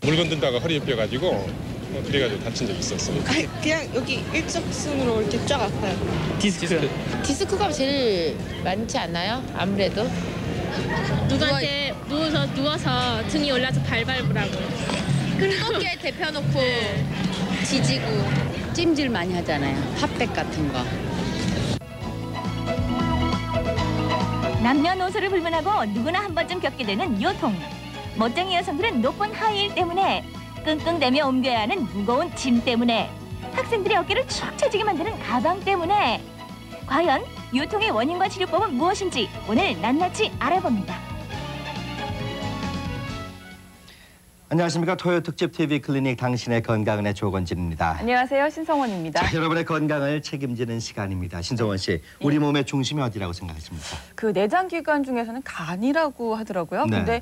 물건 들다가 허리에 뼈가지고 그래가지고 다친 적이 있었어요. 그냥 여기 일직선으로 이렇게 쫙 아파요. 디스크가 제일 많지 않나요? 아무래도 누구한테 누워서 등이 올라서 발 밟으라고요. 어깨 대펴놓고 지지고 찜질 많이 하잖아요. 핫팩 같은 거. 남녀노소를 불문하고 누구나 한 번쯤 겪게 되는 요통. 멋쟁이 여성들은 높은 하이힐 때문에, 끙끙대며 옮겨야 하는 무거운 짐 때문에, 학생들의 어깨를 축 처지게 만드는 가방 때문에. 과연 요통의 원인과 치료법은 무엇인지 오늘 낱낱이 알아봅니다. 안녕하십니까. 토요 특집 TV 클리닉 당신의 건강은의 조건진입니다. 안녕하세요. 신성원입니다. 자, 여러분의 건강을 책임지는 시간입니다. 신성원 씨, 우리 몸의 중심이 어디라고 생각하십니까? 그 내장기관 중에서는 간이라고 하더라고요. 네. 근데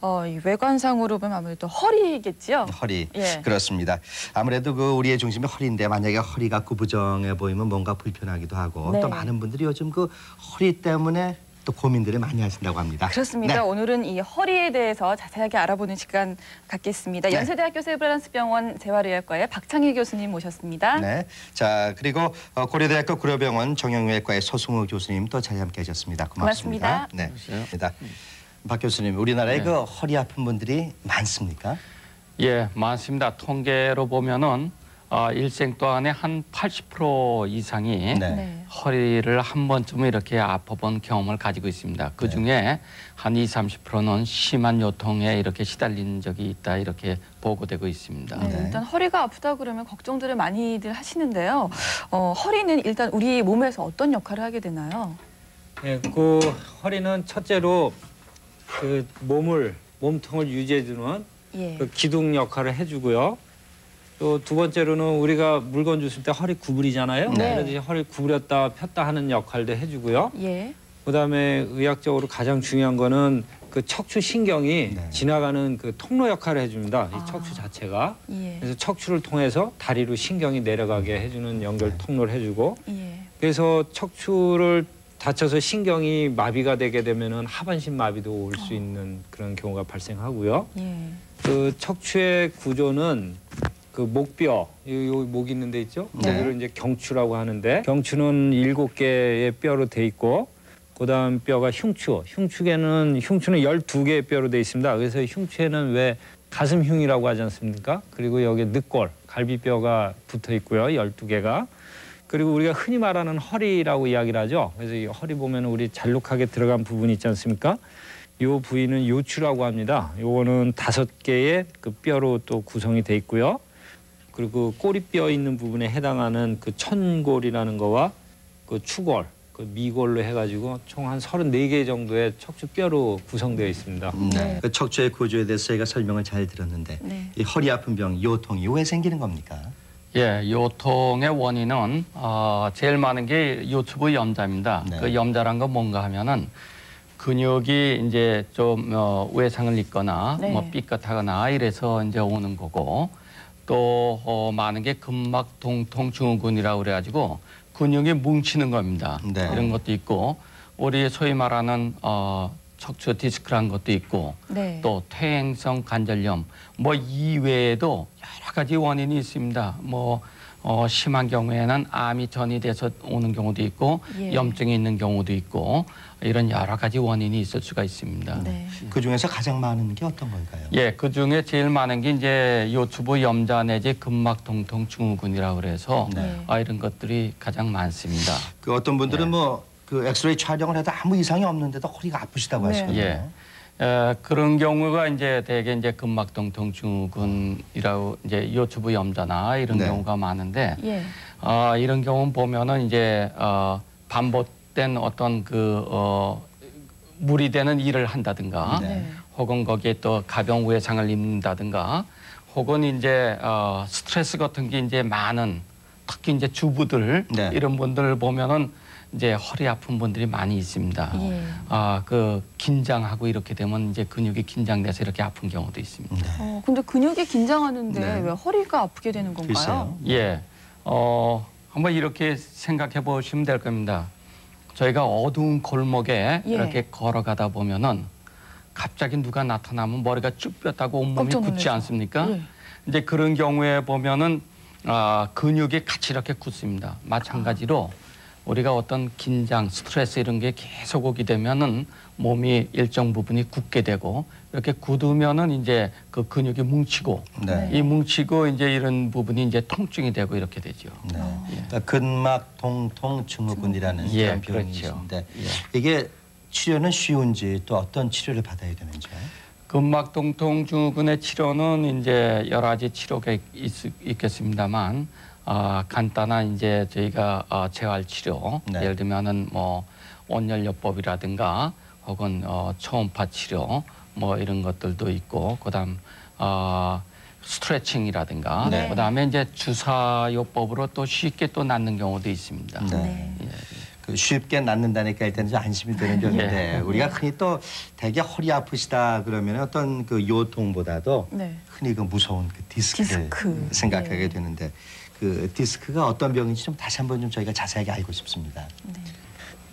이 외관상으로 보면 아무래도 허리겠지요. 허리. 예. 그렇습니다. 아무래도 그 우리의 중심이 허리인데 만약에 허리가 구부정해 보이면 뭔가 불편하기도 하고 네. 또 많은 분들이 요즘 그 허리 때문에 또 고민들을 많이 하신다고 합니다. 그렇습니다. 네. 오늘은 이 허리에 대해서 자세하게 알아보는 시간 갖겠습니다. 네. 연세대학교 세브란스병원 재활의학과의 박창희 교수님 모셨습니다. 네. 자, 그리고 고려대학교 구려병원 정형외과의 소승우 교수님 또 자리에 함께 하셨습니다. 고맙습니다. 네. 박 교수님, 우리나라에 그 허리 아픈 분들이 많습니까? 예, 많습니다. 통계로 보면은 일생 동안에 한 80% 이상이 네. 허리를 한 번쯤은 이렇게 아파본 경험을 가지고 있습니다. 그 중에 한 20~30%는 심한 요통에 이렇게 시달린 적이 있다 이렇게 보고되고 있습니다. 네, 일단 허리가 아프다 그러면 걱정들을 많이들 하시는데요. 허리는 일단 우리 몸에서 어떤 역할을 하게 되나요? 예, 그 허리는 첫째로 그 몸통을 유지해주는 예. 그 기둥 역할을 해주고요. 또 두 번째로는 우리가 물건 주실 때 허리 구부리잖아요. 네. 그래서 허리 구부렸다 폈다 하는 역할도 해주고요. 예. 그다음에 의학적으로 가장 중요한 거는 그 척추 신경이 지나가는 그 통로 역할을 해줍니다. 이 척추 자체가. 예. 그래서 척추를 통해서 다리로 신경이 내려가게 해주는 연결 통로를 해주고. 예. 그래서 척추를 다쳐서 신경이 마비가 되게 되면은 하반신 마비도 올 수 있는 그런 경우가 발생하고요. 예. 그 척추의 구조는 그 목뼈, 요 목 있는 데 있죠? 여기를 이제 경추라고 하는데 경추는 7개의 뼈로 돼 있고 그다음 뼈가 흉추는 12개의 뼈로 돼 있습니다. 그래서 흉추에는 왜 가슴흉이라고 하지 않습니까? 그리고 여기에 늑골, 갈비뼈가 붙어 있고요. 12개가. 그리고 우리가 흔히 말하는 허리라고 이야기를 하죠. 그래서 이 허리 보면 우리 잘록하게 들어간 부분이 있지 않습니까? 이 부위는 요추라고 합니다. 요거는 5개의 그 뼈로 또 구성이 돼 있고요. 그리고 꼬리뼈 있는 부분에 해당하는 그 천골이라는 거와 그 추골, 그 미골로 해가지고 총 한 34개 정도의 척추뼈로 구성되어 있습니다. 네. 그 척추의 구조에 대해서 저희가 설명을 잘 들었는데 이 허리 아픈 병, 요통이 왜 생기는 겁니까? 예, 요통의 원인은 제일 많은 게 요추부 염자입니다. 그 염자란 건 뭔가 하면은 근육이 이제 좀 외상을 입거나 뭐 삐끗하거나 이래서 이제 오는 거고 또 많은 게 근막동통 증후군이라고 그래가지고 근육이 뭉치는 겁니다. 이런 것도 있고 우리 소위 말하는 척추 디스크라는 것도 있고 또 퇴행성 관절염 뭐 이외에도 여러 가지 원인이 있습니다. 뭐 심한 경우에는 암이 전이 돼서 오는 경우도 있고 염증이 있는 경우도 있고 이런 여러 가지 원인이 있을 수가 있습니다. 그 중에서 가장 많은 게 어떤 걸까요? 예, 그 중에 제일 많은 게 이제 요추부 염자 내지 근막동통 증후군이라고 그래서 이런 것들이 가장 많습니다. 그 어떤 분들은 뭐 그 엑스레이 촬영을 해도 아무 이상이 없는데도 허리가 아프시다고 하시거든요. 예. 그런 경우가 이제 대개 이제 근막동통 증후군이라고 이제 요추부 염자나 이런 경우가 많은데 이런 경우 보면은 이제 반복된 어떤 그 무리되는 일을 한다든가 혹은 거기에 또 가벼운 외상을 입는다든가 혹은 이제 스트레스 같은 게 이제 많은 특히 이제 주부들 이런 분들 보면은 이제 허리 아픈 분들이 많이 있습니다. 그 긴장하고 이렇게 되면 이제 근육이 긴장돼서 이렇게 아픈 경우도 있습니다. 근데 근육이 긴장하는데 왜 허리가 아프게 되는 건가요? 글쎄요. 예, 한번 이렇게 생각해 보시면 될 겁니다. 저희가 어두운 골목에 이렇게 걸어가다 보면은 갑자기 누가 나타나면 머리가 쭉 뼈다고 온몸이 깜짝 굳지 놀라죠. 않습니까? 네. 이제 그런 경우에 보면은 근육이 같이 이렇게 굳습니다. 마찬가지로 우리가 어떤 긴장, 스트레스 이런 게 계속 오게 되면은 몸이 일정 부분이 굳게 되고 이렇게 굳으면은 이제 그 근육이 뭉치고 네. 이 뭉치고 이제 이런 부분이 이제 통증이 되고 이렇게 되죠. 네. 그러니까 근막 통통 증후군이라는 예, 그런 병이 그렇죠. 있는데 예. 이게 치료는 쉬운지 또 어떤 치료를 받아야 되는지요? 근막통통 증후군의 치료는 이제 여러 가지 치료가 있겠습니다만 간단한 이제 저희가 재활 치료 네. 예를 들면은 뭐 온열요법이라든가 혹은 초음파 치료 뭐 이런 것들도 있고 그다음 스트레칭이라든가 네. 그다음에 이제 주사요법으로 또 쉽게 또 낫는 경우도 있습니다. 네. 예. 그 쉽게 낫는다니까 일단 좀 안심이 되는 점인데 예. 우리가 흔히 또 되게 허리 아프시다 그러면 어떤 그 요통보다도 네. 흔히 그 무서운 그 디스크를 디스크. 생각하게 네. 되는데 그 디스크가 어떤 병인지 좀 다시 한번 좀 저희가 자세하게 알고 싶습니다.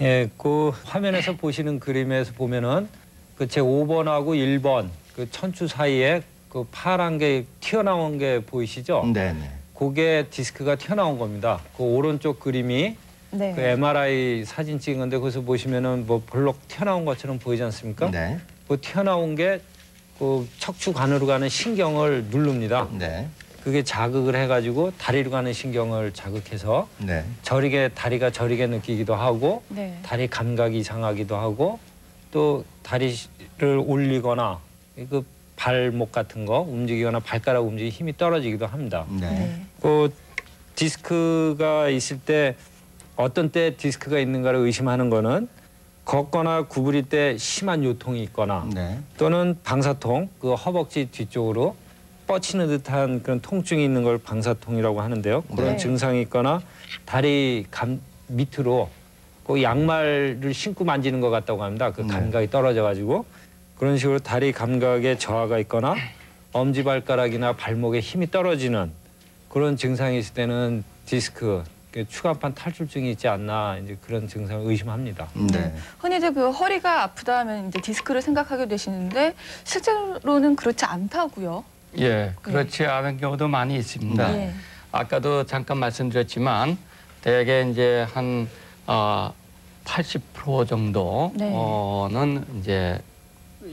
예, 그 화면에서 보시는 그림에서 보면은 그 제 5번하고 1번 그 천추 사이에 그 파란 게 튀어나온 게 보이시죠? 네네. 그게 디스크가 튀어나온 겁니다. 그 오른쪽 그림이 네. 그 MRI 사진 찍은 건데 거기서 보시면은 뭐 볼록 튀어나온 것처럼 보이지 않습니까? 네. 그 튀어나온 게 그 척추관으로 가는 신경을 누릅니다. 네. 그게 자극을 해가지고 다리로 가는 신경을 자극해서 네. 다리가 저리게 느끼기도 하고 네. 다리 감각이 이상하기도 하고 또 다리를 올리거나 그 발목 같은 거 움직이거나 발가락 움직이 힘이 떨어지기도 합니다. 네. 그 디스크가 있을 때 어떤 때 디스크가 있는가를 의심하는 거는 걷거나 구부릴 때 심한 요통이 있거나 네. 또는 방사통, 그 허벅지 뒤쪽으로 뻗치는 듯한 그런 통증이 있는 걸 방사통이라고 하는데요. 그런 네. 증상이 있거나 다리 밑으로 그 양말을 신고 만지는 것 같다고 합니다. 그 감각이 떨어져가지고 그런 식으로 다리 감각에 저하가 있거나 엄지발가락이나 발목에 힘이 떨어지는 그런 증상이 있을 때는 디스크, 추간판 탈출증이 있지 않나 이제 그런 증상을 의심합니다. 네. 흔히들 그 허리가 아프다 하면 이제 디스크를 생각하게 되시는데 실제로는 그렇지 않다고요. 예, 그렇지 않은 경우도 많이 있습니다. 네. 아까도 잠깐 말씀드렸지만 대개 이제 한 80% 정도는 이제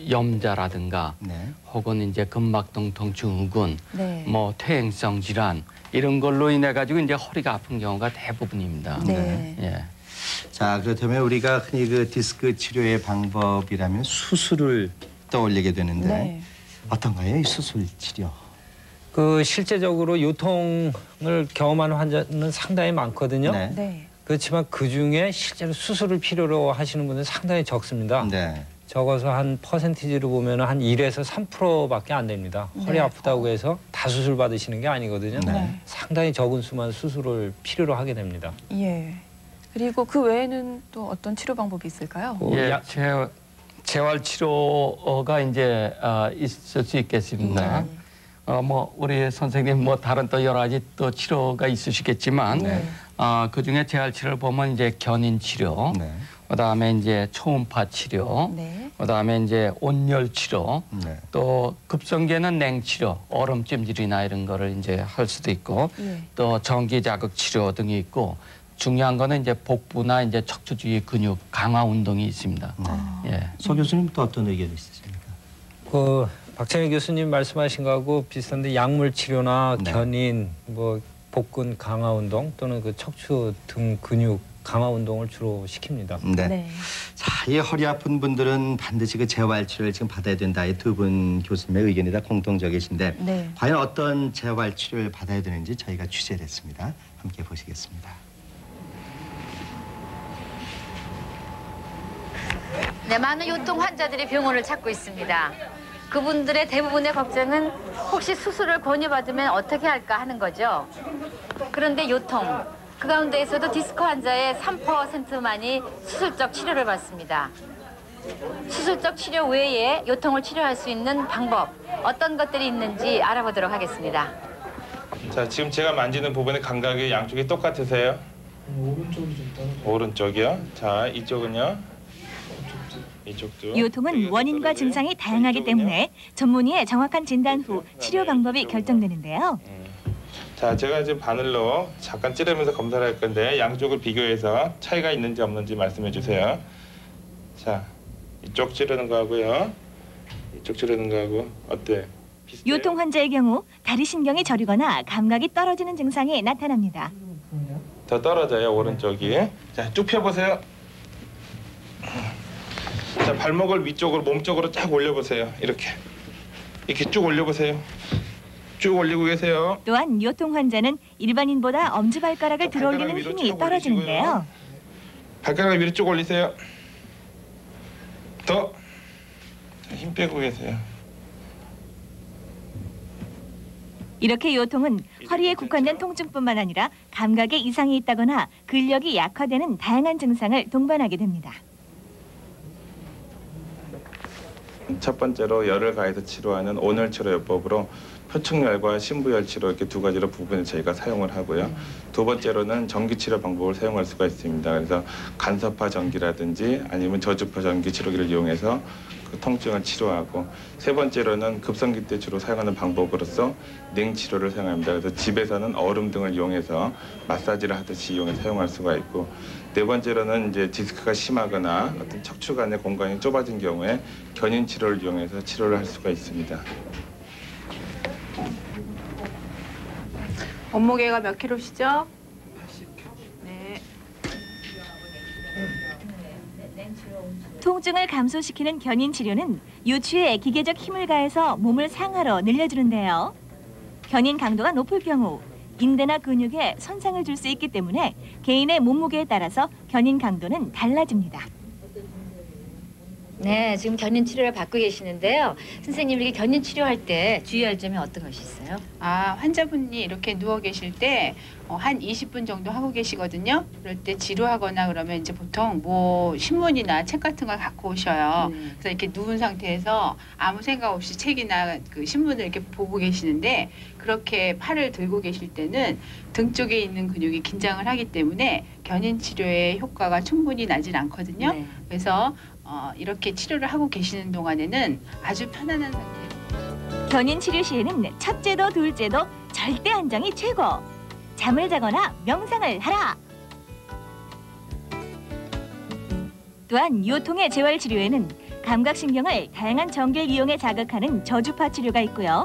염자라든가 네. 혹은 이제 근막통통 증후군, 네. 뭐 퇴행성 질환 이런 걸로 인해 가지고 이제 허리가 아픈 경우가 대부분입니다. 네. 예. 자, 그렇다면 우리가 흔히 그 디스크 치료의 방법이라면 수술을 떠올리게 되는데 네. 어떤가요, 이 수술 치료? 그 실제적으로 요통을 경험하는 환자는 상당히 많거든요. 네. 네. 그렇지만 그 중에 실제로 수술을 필요로 하시는 분은 상당히 적습니다. 네. 적어서 한 퍼센티지로 보면 한 1에서 3%밖에 안 됩니다. 허리 네. 아프다고 해서 다 수술 받으시는 게 아니거든요. 네. 상당히 적은 수만 수술을 필요로 하게 됩니다. 예. 그리고 그 외에는 또 어떤 치료 방법이 있을까요? 예, 재활 치료가 이제 있을 수 있겠습니다. 뭐 우리 선생님 뭐 다른 또 여러 가지 또 치료가 있으시겠지만 그 중에 재활 치료를 보면 이제 견인 치료, 네. 그다음에 이제 초음파 치료, 네. 그다음에 이제 온열 치료, 네. 또 급성계는 냉 치료, 얼음 찜질이나 이런 거를 이제 할 수도 있고, 예. 또 전기 자극 치료 등이 있고, 중요한 거는 이제 복부나 이제 척추 주위 근육 강화 운동이 있습니다. 예. 소 교수님 또 어떤 의견이 있으십니까? 그 박찬일 교수님 말씀하신 거하고 비슷한데 약물 치료나 네. 견인, 뭐 복근 강화 운동 또는 그 척추 등 근육 강화 운동을 주로 시킵니다. 네. 네. 자, 이 허리 아픈 분들은 반드시 그 재활 치료를 지금 받아야 된다. 이 두 분 교수님의 의견이 다 공통적이신데 네. 과연 어떤 재활 치료를 받아야 되는지 저희가 취재를 했습니다. 함께 보시겠습니다. 네, 많은 요통 환자들이 병원을 찾고 있습니다. 그분들의 대부분의 걱정은 혹시 수술을 권유받으면 어떻게 할까 하는 거죠. 그런데 요통, 그 가운데에서도 디스크 환자의 3%만이 수술적 치료를 받습니다. 수술적 치료 외에 요통을 치료할 수 있는 방법, 어떤 것들이 있는지 알아보도록 하겠습니다. 자, 지금 제가 만지는 부분의 감각이 양쪽이 똑같으세요? 오른쪽이 좀 떨어져. 오른쪽이요? 자, 이쪽은요? 이쪽도. 요통은 원인과 증상이 다양하기 때문에 전문의의 정확한 진단 후 치료 방법이 결정되는데요. 자, 제가 지금 바늘로 잠깐 찌르면서 검사를 할 건데 양쪽을 비교해서 차이가 있는지 없는지 말씀해 주세요. 자, 이쪽 찌르는 거하고요. 이쪽 찌르는 거하고 어때? 비슷해요? 요통 환자의 경우 다리 신경이 저리거나 감각이 떨어지는 증상이 나타납니다. 더 떨어져요, 오른쪽이. 자, 쭉 펴보세요. 자, 발목을 위쪽으로 몸쪽으로 쫙 올려보세요. 이렇게 쭉 올려보세요. 쭉 올리고 계세요. 또한 요통 환자는 일반인보다 엄지발가락을 들어올리는 발가락 위로 힘이 쭉 떨어지는데요. 발가락 위로 쭉 올리세요. 더. 자, 힘 빼고 계세요. 이렇게 요통은 허리에 국한된 통증뿐만 아니라 감각에 이상이 있다거나 근력이 약화되는 다양한 증상을 동반하게 됩니다. 첫 번째로 열을 가해서 치료하는 온열치료요법으로 표층열과 신부열 치료 이렇게 두 가지로 부분을 저희가 사용을 하고요. 두 번째로는 전기치료 방법을 사용할 수가 있습니다. 그래서 간섭파 전기라든지 아니면 저주파 전기 치료기를 이용해서 그 통증을 치료하고, 세 번째로는 급성기 때 주로 사용하는 방법으로서 냉치료를 사용합니다. 그래서 집에서는 얼음 등을 이용해서 마사지를 하듯이 이용해서 사용할 수가 있고, 네 번째로는 이제 디스크가 심하거나 어떤 척추간의 공간이 좁아진 경우에 견인 치료를 이용해서 치료를 할 수가 있습니다. 몸무게가 몇 킬로시죠? 80kg. 네. 통증을 감소시키는 견인 치료는 요추에 기계적 힘을 가해서 몸을 상하로 늘려주는데요. 견인 강도가 높을 경우 인대나 근육에 손상을 줄 수 있기 때문에 개인의 몸무게에 따라서 견인 강도는 달라집니다. 네, 지금 견인 치료를 받고 계시는데요. 선생님, 이렇게 견인 치료할 때 주의할 점이 어떤 것이 있어요? 환자분이 이렇게 누워 계실 때 한 20분 정도 하고 계시거든요. 그럴 때 지루하거나 그러면 이제 보통 뭐 신문이나 책 같은 걸 갖고 오셔요. 그래서 이렇게 누운 상태에서 아무 생각 없이 책이나 그 신문을 이렇게 보고 계시는데, 그렇게 팔을 들고 계실 때는 등 쪽에 있는 근육이 긴장을 하기 때문에 견인 치료의 효과가 충분히 나질 않거든요. 네. 그래서 이렇게 치료를 하고 계시는 동안에는 아주 편안한 상태예요. 견인 치료 시에는 첫째도 둘째도 절대 안정이 최고. 잠을 자거나 명상을 하라. 또한 요통의 재활 치료에는 감각신경을 다양한 전기를 이용해 자극하는 저주파 치료가 있고요.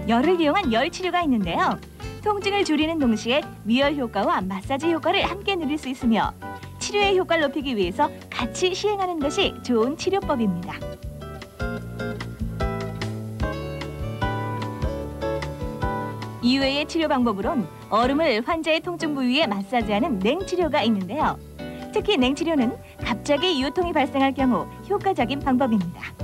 열을 이용한 열 치료가 있는데요. 통증을 줄이는 동시에 미열 효과와 마사지 효과를 함께 누릴 수 있으며 치료의 효과를 높이기 위해서 같이 시행하는 것이 좋은 치료법입니다. 이외의 치료 방법으론 얼음을 환자의 통증 부위에 마사지하는 냉치료가 있는데요. 특히 냉치료는 갑자기 요통이 발생할 경우 효과적인 방법입니다.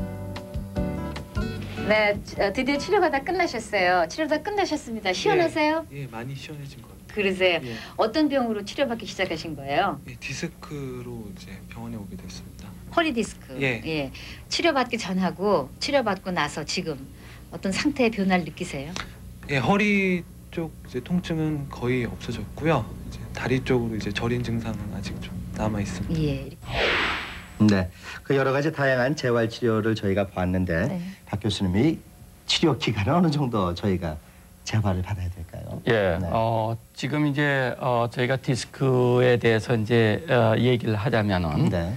네, 드디어 치료가 다 끝나셨어요. 치료 다 끝나셨습니다. 시원하세요? 예, 많이 시원해진 것 같아요. 그러세요? 예. 어떤 병으로 치료받기 시작하신 거예요? 예, 디스크로 이제 병원에 오게 됐습니다. 허리 디스크. 예. 치료받기 전하고 치료받고 나서 지금 어떤 상태의 변화를 느끼세요? 예, 허리 쪽 이제 통증은 거의 없어졌고요. 이제 다리 쪽으로 이제 저린 증상은 아직 좀 남아 있습니다. 예. 네, 그 여러 가지 다양한 재활 치료를 저희가 봤는데 네. 박 교수님이 치료 기간은 어느 정도 저희가 재활을 받아야 될까요? 예, 네. 지금 이제 저희가 디스크에 대해서 이제 얘기를 하자면은 네.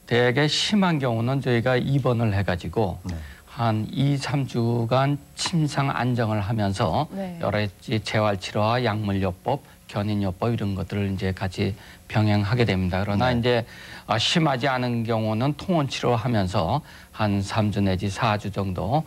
되게 심한 경우는 저희가 입원을 해가지고 네. 한 2, 3주간 침상 안정을 하면서 네. 여러 가지 재활 치료와 약물요법, 견인요법 이런 것들을 이제 같이 병행하게 됩니다. 그러나 네. 이제 심하지 않은 경우는 통원 치료하면서 한 3주 내지 4주 정도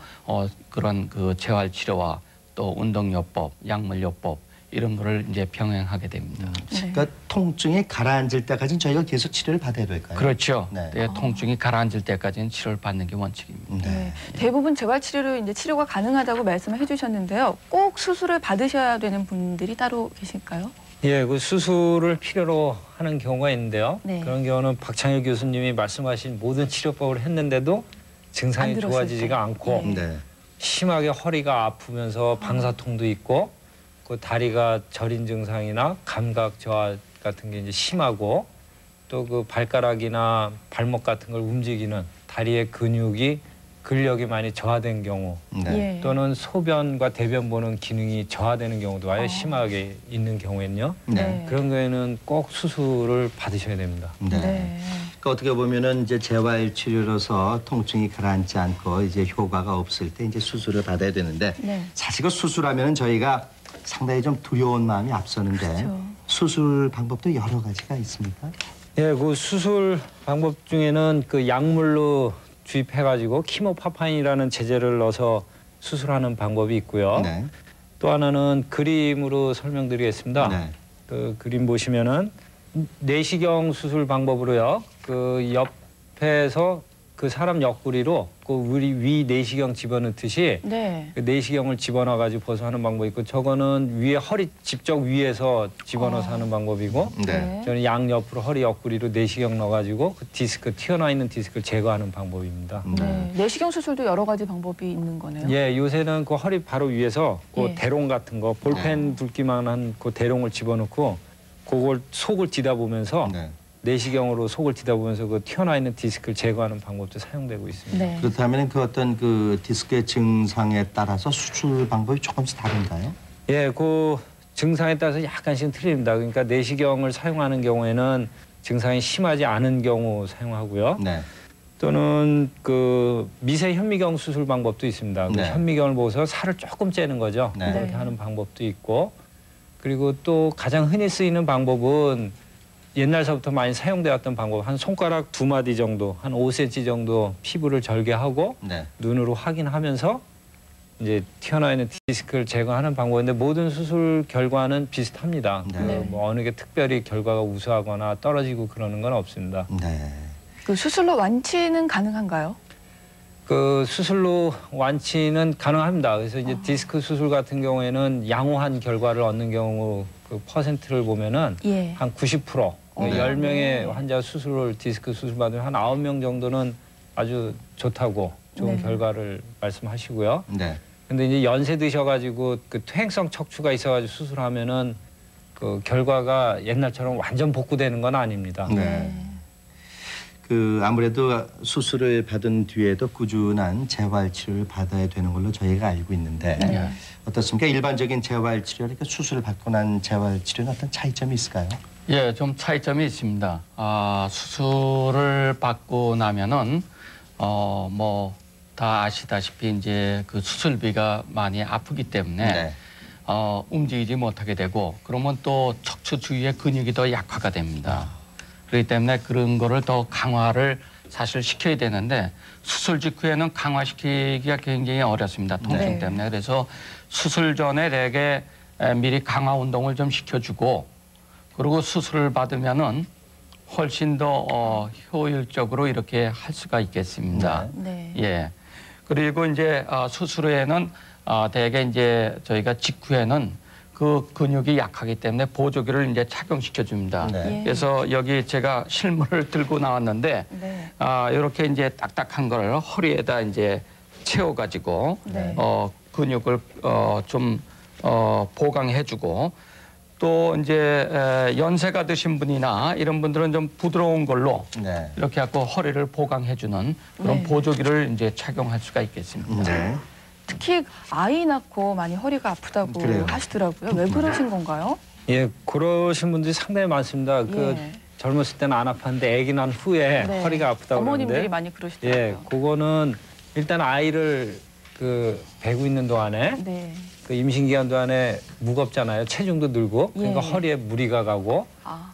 그런 그 재활 치료와 또 운동요법, 약물요법 이런 거를 이제 병행하게 됩니다. 그러니까 통증이 가라앉을 때까지는 저희가 계속 치료를 받아야 될까요? 그렇죠. 네. 네, 통증이 가라앉을 때까지는 치료를 받는 게 원칙입니다. 네. 대부분 재활 치료로 이제 치료가 가능하다고 말씀을 해주셨는데요. 꼭 수술을 받으셔야 되는 분들이 따로 계실까요? 예, 그 수술을 필요로 하는 경우가 있는데요. 네. 그런 경우는 박창일 교수님이 말씀하신 모든 치료법을 했는데도 증상이 안 들었을 좋아지지가 때. 않고 네. 심하게 허리가 아프면서 방사통도 있고 그 다리가 저린 증상이나 감각 저하 같은 게 이제 심하고 또 그 발가락이나 발목 같은 걸 움직이는 다리의 근육이 근력이 많이 저하된 경우 네. 또는 소변과 대변 보는 기능이 저하되는 경우도 아예 심하게 있는 경우에는요. 네. 그런 경우에는 꼭 수술을 받으셔야 됩니다. 네. 그러니까 어떻게 보면은 이제 재활 치료로서 통증이 가라앉지 않고 이제 효과가 없을 때 이제 수술을 받아야 되는데 사실 그 수술하면은 저희가 상당히 좀 두려운 마음이 앞서는데 수술 방법도 여러 가지가 있습니까? 예, 그 수술 방법 중에는 그 약물로 주입해가지고 키모파파인이라는 제제를 넣어서 수술하는 방법이 있고요. 또 하나는 그림으로 설명드리겠습니다. 그 그림 보시면은 내시경 수술 방법으로요. 그 옆에서 그 사람 옆구리로 그 우리 위 내시경 집어넣듯이 그 내시경을 집어넣어가지고 벗어 하는 방법이 있고 저거는 위에 허리 직접 위에서 집어넣어서 하는 방법이고 저는 양옆으로 허리 옆구리로 내시경 넣어가지고 그 디스크 튀어나와 있는 디스크를 제거하는 방법입니다. 내시경 수술도 여러 가지 방법이 있는 거네요. 예, 요새는 그 허리 바로 위에서 그 대롱 같은 거 볼펜 굵기만한 그 대롱을 집어넣고 그걸 속을 뒤다보면서 내시경으로 속을 뒤다보면서 그 튀어나와 있는 디스크를 제거하는 방법도 사용되고 있습니다. 그렇다면 그 어떤 그 디스크의 증상에 따라서 수술 방법이 조금씩 다른가요? 예, 그 증상에 따라서 약간씩은 틀립니다. 그러니까 내시경을 사용하는 경우에는 증상이 심하지 않은 경우 사용하고요. 또는 그 미세 현미경 수술 방법도 있습니다. 그 현미경을 보고서 살을 조금 째는 거죠. 그렇게 하는 방법도 있고 그리고 또 가장 흔히 쓰이는 방법은 옛날서부터 많이 사용되었던 방법 한 손가락 2마디 정도 한 5cm 정도 피부를 절개하고 눈으로 확인하면서 이제 튀어나와 있는 디스크를 제거하는 방법인데 모든 수술 결과는 비슷합니다. 뭐 어느 게 특별히 결과가 우수하거나 떨어지고 그러는 건 없습니다. 그 수술로 완치는 가능한가요? 그 수술로 완치는 가능합니다. 그래서 이제 디스크 수술 같은 경우에는 양호한 결과를 얻는 경우 그 퍼센트를 보면은 한 90%. 10명의 환자 수술을 디스크 수술 받으면 한 9명 정도는 아주 좋다고 좋은 결과를 말씀하시고요. 근데 이제 연세 드셔가지고 그 퇴행성 척추가 있어가지고 수술하면은 그 결과가 옛날처럼 완전 복구되는 건 아닙니다. 그 아무래도 수술을 받은 뒤에도 꾸준한 재활 치료를 받아야 되는 걸로 저희가 알고 있는데 어떻습니까? 일반적인 재활 치료, 그러니까 수술을 받고 난 재활 치료는 어떤 차이점이 있을까요? 예, 좀 차이점이 있습니다. 수술을 받고 나면은 뭐 다 아시다시피 이제 그 수술비가 많이 아프기 때문에 움직이지 못하게 되고 그러면 또 척추 주위의 근육이 더 약화가 됩니다. 그렇기 때문에 그런 거를 더 강화를 사실 시켜야 되는데 수술 직후에는 강화시키기가 굉장히 어렵습니다. 통증 때문에. 그래서 수술 전에 되게 미리 강화 운동을 좀 시켜주고 그리고 수술을 받으면은 훨씬 더 효율적으로 이렇게 할 수가 있겠습니다. 예. 그리고 이제 수술 후에는 대개 이제 저희가 직후에는 그 근육이 약하기 때문에 보조기를 이제 착용시켜 줍니다. 그래서 여기 제가 실물을 들고 나왔는데 이렇게 이제 딱딱한 걸 허리에다 이제 채워가지고 근육을 좀 보강해주고 또 이제 연세가 드신 분이나 이런 분들은 좀 부드러운 걸로 이렇게 갖고 허리를 보강해주는 그런 보조기를 이제 착용할 수가 있겠습니다. 특히 아이 낳고 많이 허리가 아프다고 하시더라고요. 왜 그러신 건가요? 예, 그러신 분들이 상당히 많습니다. 그 젊었을 때는 안 아팠는데 아기 난 후에 허리가 아프다고 어머님들이 그러는데 많이 그러시더라고요. 예, 그거는 일단 아이를 그 배고 있는 동안에 그 임신 기간 동안에 무겁잖아요. 체중도 늘고 그러니까 허리에 무리가 가고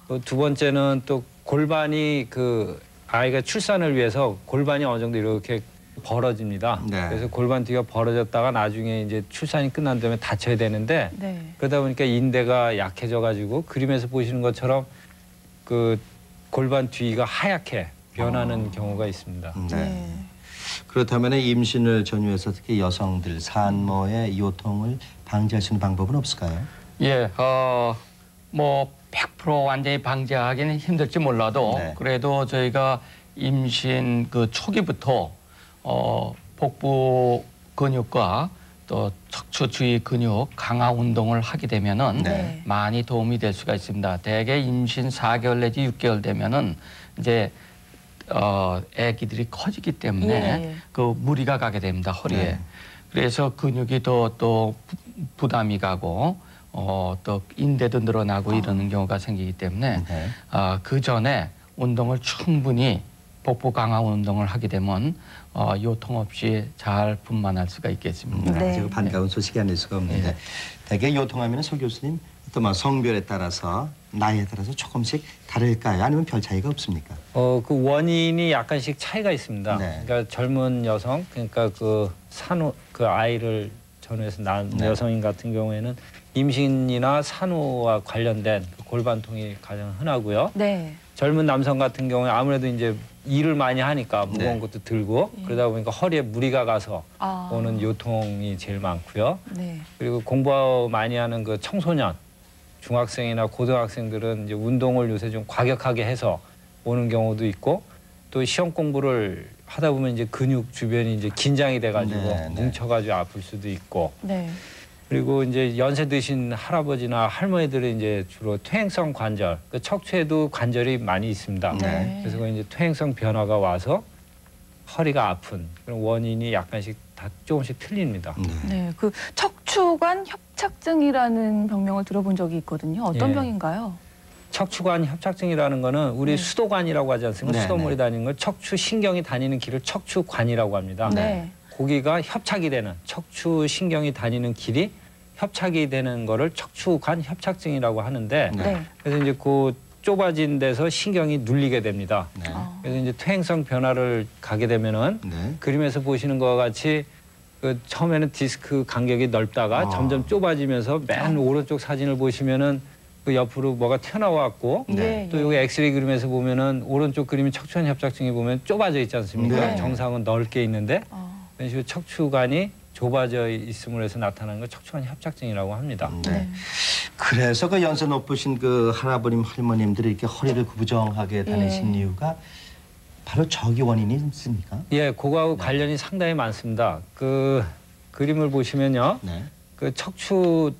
또 두 번째는 또 골반이 그 아이가 출산을 위해서 골반이 어느 정도 이렇게 벌어집니다. 그래서 골반 뒤가 벌어졌다가 나중에 이제 출산이 끝난 다음에 다쳐야 되는데 그러다 보니까 인대가 약해져 가지고 그림에서 보시는 것처럼 그 골반 뒤가 하얗게 변하는 경우가 있습니다. 그렇다면 임신을 전후해서 특히 여성들 산모의 요통을 방지할 수 있는 방법은 없을까요? 예, 뭐 100% 완전히 방지하기는 힘들지 몰라도 그래도 저희가 임신 그 초기부터 복부 근육과 또 척추 주위 근육 강화 운동을 하게 되면은 네. 많이 도움이 될 수가 있습니다. 대개 임신 4개월 내지 6개월 되면은 이제 아기들이 커지기 때문에 예. 그 무리가 가게 됩니다, 허리에. 네. 그래서 근육이 또 부담이 가고 또 인대도 늘어나고 이러는 경우가 생기기 때문에 네. 그 전에 운동을 충분히 복부 강화 운동을 하게 되면 요통 없이 잘 분만할 수가 있겠습니다. 네. 아주 반가운 소식이 아닐 수가 없는데 네. 대개 요통하면 서 교수님 또 뭐 성별에 따라서 나이에 따라서 조금씩 다를까요? 아니면 별 차이가 없습니까? 그 원인이 약간씩 차이가 있습니다. 네. 그러니까 젊은 여성, 그러니까 그 산후 그 아이를 전후해서 낳은 네. 여성인 같은 경우에는 임신이나 산후와 관련된 그 골반통이 가장 흔하고요. 네. 젊은 남성 같은 경우에 아무래도 이제 일을 많이 하니까 무거운 네. 것도 들고 그러다 보니까 허리에 무리가 가서 아. 오는 요통이 제일 많고요. 네. 그리고 공부 많이 하는 그 청소년, 중학생이나 고등학생들은 이제 운동을 요새 좀 과격하게 해서 오는 경우도 있고 또 시험 공부를 하다 보면 이제 근육 주변이 이제 긴장이 돼가지고 네, 네. 뭉쳐가지고 아플 수도 있고 네. 그리고 이제 연세 드신 할아버지나 할머니들은 이제 주로 퇴행성 관절, 그 척추에도 관절이 많이 있습니다. 네. 그래서 그 이제 퇴행성 변화가 와서 허리가 아픈 그런 원인이 약간씩 다 조금씩 틀립니다. 네. 그 척추관 협착증이라는 병명을 들어본 적이 있거든요. 어떤 예. 병인가요? 척추관 협착증이라는 거는 우리 수도관이라고 하지 않습니까? 네, 수도물이 네. 다니는 걸 척추신경이 다니는 길을 척추관이라고 합니다. 네. 거기가 협착이 되는 척추신경이 다니는 길이 협착이 되는 거를 척추관 협착증이라고 하는데 네. 그래서 이제 그 좁아진 데서 신경이 눌리게 됩니다. 네. 그래서 이제 퇴행성 변화를 가게 되면은 네. 그림에서 보시는 것과 같이 그 처음에는 디스크 간격이 넓다가 점점 좁아지면서 맨 오른쪽 사진을 보시면은 그 옆으로 뭐가 튀어나왔고 네. 또 여기 엑스레이 그림에서 보면은 오른쪽 그림이 척추관 협착증이 보면 좁아져 있지 않습니까? 네. 정상은 넓게 있는데 이런 식으로 척추관이 좁아져 있음으로 해서 나타나는 걸 척추관 협착증이라고 합니다. 네. 그래서 그 연세 높으신 그 할아버님 할머님들이 이렇게 허리를 구부정하게 다니신 이유가 바로 저기 원인이 있습니까? 예, 그거하고 관련이 상당히 많습니다. 그 그림을 보시면요. 네. 그 척추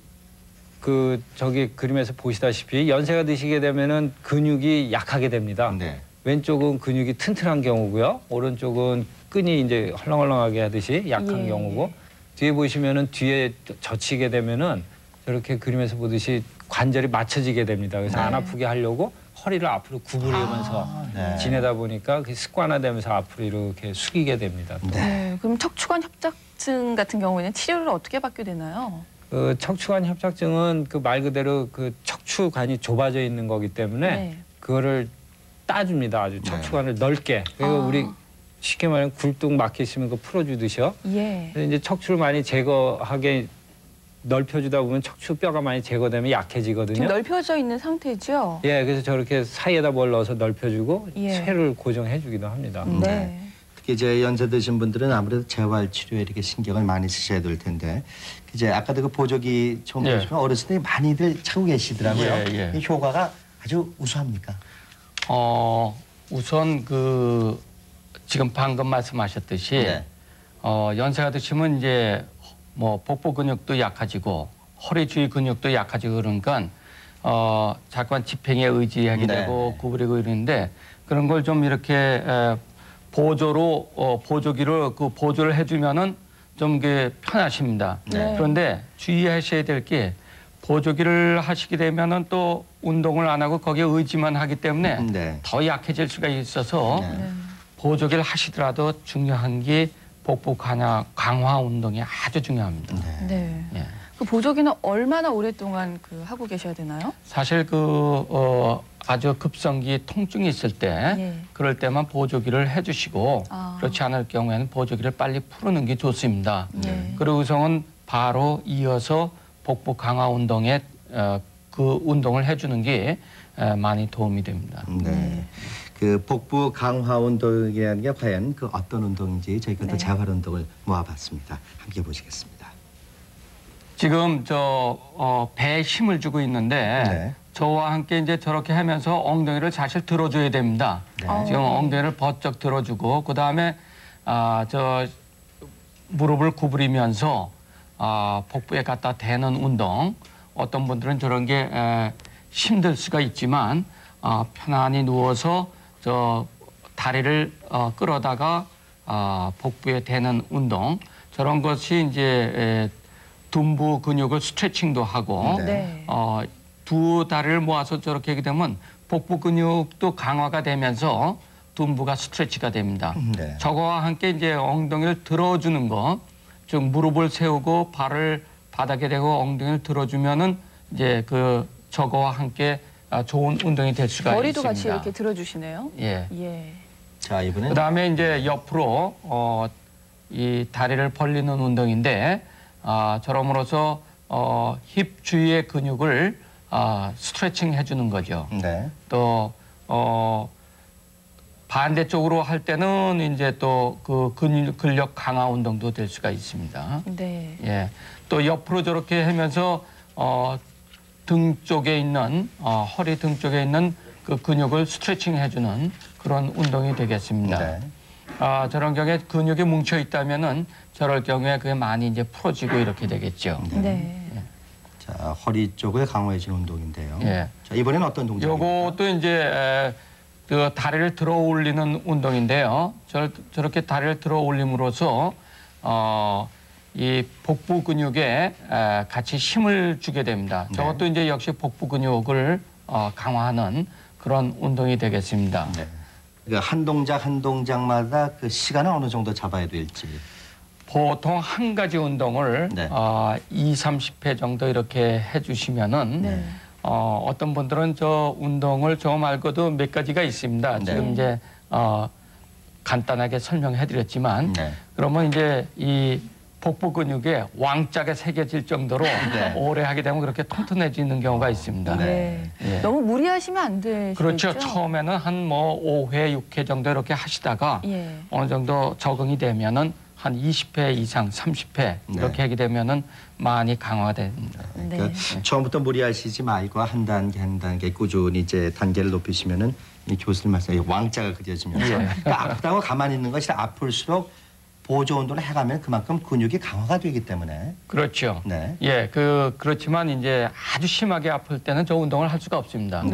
그 저기 그림에서 보시다시피 연세가 드시게 되면은 근육이 약하게 됩니다. 네. 왼쪽은 근육이 튼튼한 경우고요. 오른쪽은 끈이 이제 헐렁헐렁하게 하듯이 약한 예. 경우고 뒤에 보시면은 뒤에 젖히게 되면은 저렇게 그림에서 보듯이 관절이 맞춰지게 됩니다. 그래서 안 아프게 하려고 허리를 앞으로 구부리면서 네. 지내다 보니까 그 습관화되면서 앞으로 이렇게 숙이게 됩니다. 또. 네. 그럼 척추관 협착증 같은 경우에는 치료를 어떻게 받게 되나요? 그 척추관 협착증은 그 말 그대로 그 척추관이 좁아져 있는 거기 때문에 네. 그거를 따줍니다. 아주 척추관을 넓게. 그리고 우리 쉽게 말하면 굴뚝 막혀 있으면 그 풀어주듯이요. 예. 그래서 이제 척추를 많이 제거하게 넓혀주다 보면 척추뼈가 많이 제거되면 약해지거든요. 지금 넓혀져 있는 상태죠? 예, 그래서 저렇게 사이에다 뭘 넣어서 넓혀주고 예. 쇠를 고정해주기도 합니다. 네. 특히 이제 연세 드신 분들은 아무래도 재활 치료에 이렇게 신경을 많이 쓰셔야 될 텐데 이제 아까도 그 보조기 처음 보시면 어르신들이 많이들 차고 계시더라고요. 예, 예. 이 효과가 아주 우수합니까? 우선 그 지금 방금 말씀하셨듯이 네. 연세가 드시면 이제 뭐 복부 근육도 약해지고 허리 주위 근육도 약해지고 그러니까 자꾸만 집행에 의지하게 네. 되고 구부리고 이러는데 그런 걸 좀 이렇게 보조로 보조기를 그 보조를 해주면은 좀 그 편하십니다. 네. 그런데 주의하셔야 될 게 보조기를 하시게 되면은 또 운동을 안 하고 거기에 의지만 하기 때문에 네. 더 약해질 수가 있어서 네. 보조기를 하시더라도 중요한 게 복부 강화 운동이 아주 중요합니다. 네. 예. 그 보조기는 얼마나 오랫동안 그 하고 계셔야 되나요? 사실 그 아주 급성기 통증이 있을 때 예. 그럴 때만 보조기를 해주시고 그렇지 않을 경우에는 보조기를 빨리 풀는 게 좋습니다. 예. 그리고 우선은 바로 이어서 복부 강화 운동에 그 운동을 해주는 게 많이 도움이 됩니다. 네. 그 복부 강화 운동이라는 게 과연 그 어떤 운동인지 저희가 또 재활 운동을 모아봤습니다. 함께 보시겠습니다. 지금 배에 힘을 주고 있는데 네. 저와 함께 이제 저렇게 하면서 엉덩이를 사실 들어줘야 됩니다. 네. 지금 엉덩이를 번쩍 들어주고 그 다음에 저 무릎을 구부리면서 복부에 갖다 대는 운동, 어떤 분들은 저런 게 힘들 수가 있지만 편안히 누워서 다리를 끌어다가 복부에 대는 운동, 저런 것이 이제 둔부 근육을 스트레칭도 하고 두 다리를 모아서 저렇게 하게 되면 복부 근육도 강화가 되면서 둔부가 스트레치가 됩니다. 저거와 함께 이제 엉덩이를 들어주는 거, 즉 무릎을 세우고 발을 바닥에 대고 엉덩이를 들어주면은 이제 저거와 함께 좋은 운동이 될 수가 있습니다. 머리도 같이 이렇게 들어주시네요. 예. 자, 이번엔 그다음에 이제 옆으로 이 다리를 벌리는 운동인데 저럼으로써 힙 주위의 근육을 스트레칭 해주는 거죠. 또 반대쪽으로 할 때는 이제 또 그 근력 강화 운동도 될 수가 있습니다. 예. 또 옆으로 저렇게 하면서 등 쪽에 있는 허리 등 쪽에 있는 그 근육을 스트레칭 해주는 그런 운동이 되겠습니다. 저런 경우에 근육이 뭉쳐 있다면은 저럴 경우에 그게 많이 이제 풀어지고 이렇게 되겠죠. 자, 허리 쪽을 강화해 주는 운동인데요. 예. 자, 이번엔 어떤 동작입니까? 요것도 이제 그 다리를 들어 올리는 운동인데요. 저렇게 다리를 들어 올림으로써 이 복부 근육에 같이 힘을 주게 됩니다. 저것도 이제 역시 복부 근육을 강화하는 그런 운동이 되겠습니다. 그러니까 한 동작 한 동작마다 그 시간은 어느 정도 잡아야 될지. 보통 한 가지 운동을 2, 30회 정도 이렇게 해주시면은 어떤 분들은 저 운동을 저 말고도 몇 가지가 있습니다. 지금 이제 간단하게 설명해드렸지만 그러면 이제 이 복부 근육에 왕자가 새겨질 정도로 오래 하게 되면 그렇게 튼튼해지는 경우가 있습니다. 너무 무리하시면 안 되시죠? 그렇죠. 처음에는 한 5회, 6회 정도 이렇게 하시다가 어느 정도 적응이 되면은 한 20회 이상, 30회 이렇게 하게 되면은 많이 강화가 됩니다. 그러니까 처음부터 무리하시지 말고 한 단계 꾸준히 이제 단계를 높이시면은 이 교수님 말씀에 왕자가 그려지면서 그러니까 아프다고 가만히 있는 것이 아플수록 보조 운동을 해가면 그만큼 근육이 강화가 되기 때문에. 그렇죠. 예, 그렇지만 이제 아주 심하게 아플 때는 저 운동을 할 수가 없습니다.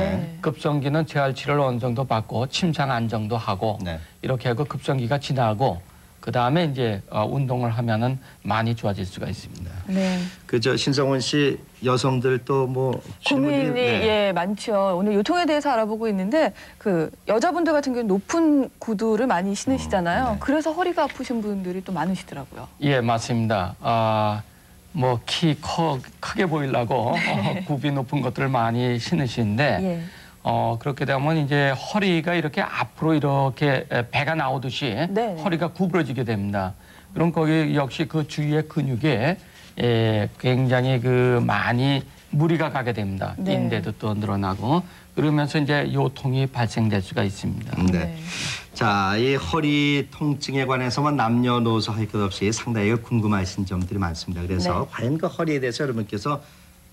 급성기는 재활 치료를 어느 정도 받고 침상 안정도 하고 이렇게 하고 급성기가 지나고 그 다음에 이제 운동을 하면은 많이 좋아질 수가 있습니다. 그저 신성원 씨 여성들 또 뭐 고민이 많죠. 오늘 요통에 대해서 알아보고 있는데 그 여자분들 같은 경우는 높은 구두를 많이 신으시잖아요. 그래서 허리가 아프신 분들이 또 많으시더라고요. 예, 맞습니다. 뭐 키 크게 보이려고 굽이 높은 것들을 많이 신으시는데 그렇게 되면 이제 허리가 이렇게 앞으로 이렇게 배가 나오듯이 허리가 구부러지게 됩니다. 그럼 거기 역시 그 주위의 근육에 굉장히 많이 무리가 가게 됩니다. 인대도 또 늘어나고 그러면서 이제 요통이 발생될 수가 있습니다. 자, 이 허리 통증에 관해서만 남녀노소 할 것 없이 상당히 궁금하신 점들이 많습니다. 그래서 과연 그 허리에 대해서 여러분께서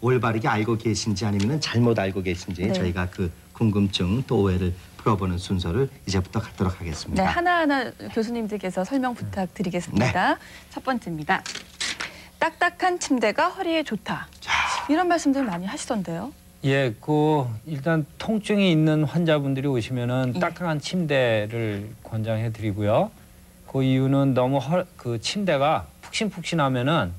올바르게 알고 계신지 아니면 잘못 알고 계신지 저희가 그 궁금증 또 오해를 풀어보는 순서를 이제부터 갖도록 하겠습니다. 하나하나 교수님들께서 설명 부탁드리겠습니다. 첫 번째입니다. 딱딱한 침대가 허리에 좋다. 이런 말씀들 많이 하시던데요. 예, 일단 통증이 있는 환자분들이 오시면은 딱딱한 침대를 권장해 드리고요. 그 이유는 너무 그 침대가 푹신푹신하면은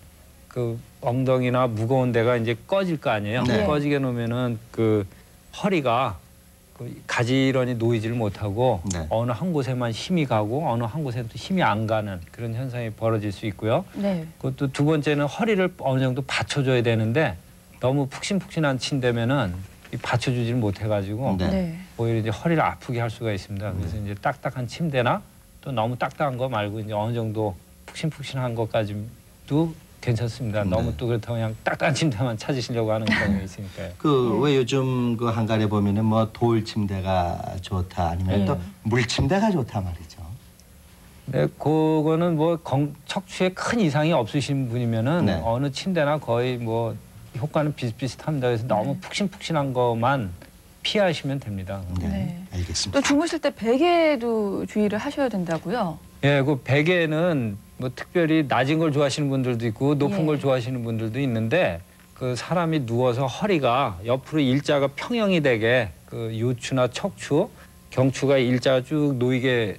그 엉덩이나 무거운 데가 이제 꺼질 거 아니에요. 꺼지게 놓으면은 그 허리가 가지런히 놓이지를 못하고 어느 한 곳에만 힘이 가고 어느 한 곳에는 또 힘이 안 가는 그런 현상이 벌어질 수 있고요. 그것도 두 번째는 허리를 어느 정도 받쳐줘야 되는데 너무 푹신푹신한 침대면은 받쳐주지를 못해가지고 오히려 이제 허리를 아프게 할 수가 있습니다. 그래서 이제 딱딱한 침대나 또 너무 딱딱한 거 말고 이제 어느 정도 푹신푹신한 것까지도 괜찮습니다. 너무 또 그렇다고 그냥 딱딱한 침대만 찾으시려고 하는 경우가 있으니까요. 왜 요즘 그 한간에 보면은 뭐 돌 침대가 좋다 아니면 또 물 침대가 좋다 말이죠. 네, 그거는 뭐 척추에 큰 이상이 없으신 분이면은 어느 침대나 거의 뭐 효과는 비슷비슷합니다. 그래서 너무 푹신푹신한 것만 피하시면 됩니다. 알겠습니다. 또 주무실 때 베개도 주의를 하셔야 된다고요? 예, 그 베개는 뭐 특별히 낮은 걸 좋아하시는 분들도 있고 높은 예. 걸 좋아하시는 분들도 있는데 그 사람이 누워서 허리가 옆으로 일자가 평형이 되게 그 요추나 척추, 경추가 일자가 쭉 놓이게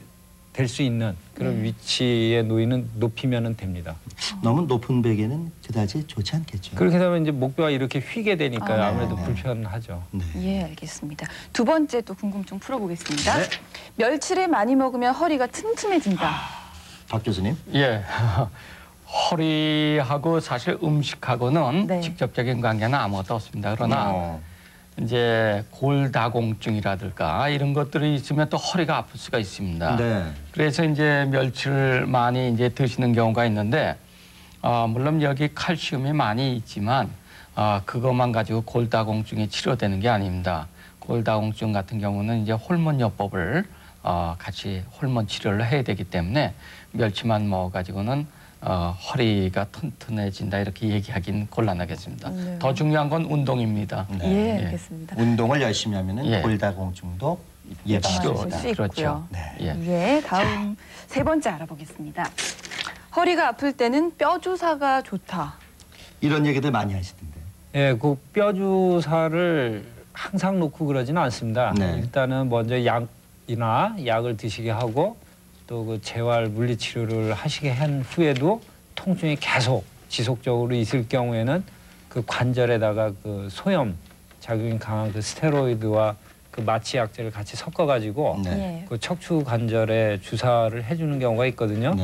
될 수 있는 그런 위치에 놓이는 높이면은 됩니다. 너무 높은 베개는 그다지 좋지 않겠죠. 그렇게 되면 이제 목뼈가 이렇게 휘게 되니까요. 아무래도 네. 불편하죠. 예, 알겠습니다. 두 번째 또 궁금증 풀어보겠습니다. 네. 멸치를 많이 먹으면 허리가 튼튼해진다. 박 교수님. 예. 허리하고 사실 음식하고는 네. 직접적인 관계는 아무것도 없습니다. 그러나 이제 골다공증이라든가 이런 것들이 있으면 또 허리가 아플 수가 있습니다. 네. 그래서 이제 멸치를 많이 이제 드시는 경우가 있는데 물론 여기 칼슘이 많이 있지만 그것만 가지고 골다공증이 치료되는 게 아닙니다. 골다공증 같은 경우는 이제 호르몬요법을 같이 호르몬 치료를 해야 되기 때문에 멸치만 먹어가지고는 허리가 튼튼해진다 이렇게 얘기하긴 곤란하겠습니다. 네. 더 중요한 건 운동입니다. 예, 알겠습니다. 운동을 열심히 하면은 예. 골다공증도 치료될 예방할 수 있고요. 그렇죠. 예, 다음 세 번째 알아보겠습니다. 허리가 아플 때는 뼈 주사가 좋다. 이런 얘기들 많이 하시던데. 예, 그 뼈 주사를 항상 놓고 그러지는 않습니다. 네. 일단은 먼저 약이나 약을 드시게 하고 또 그 재활 물리 치료를 하시게 한 후에도 통증이 계속 지속적으로 있을 경우에는 그 관절에다가 그 소염 작용이 강한 그 스테로이드와 그 마취 약제를 같이 섞어가지고 네. 그 척추 관절에 주사를 해주는 경우가 있거든요.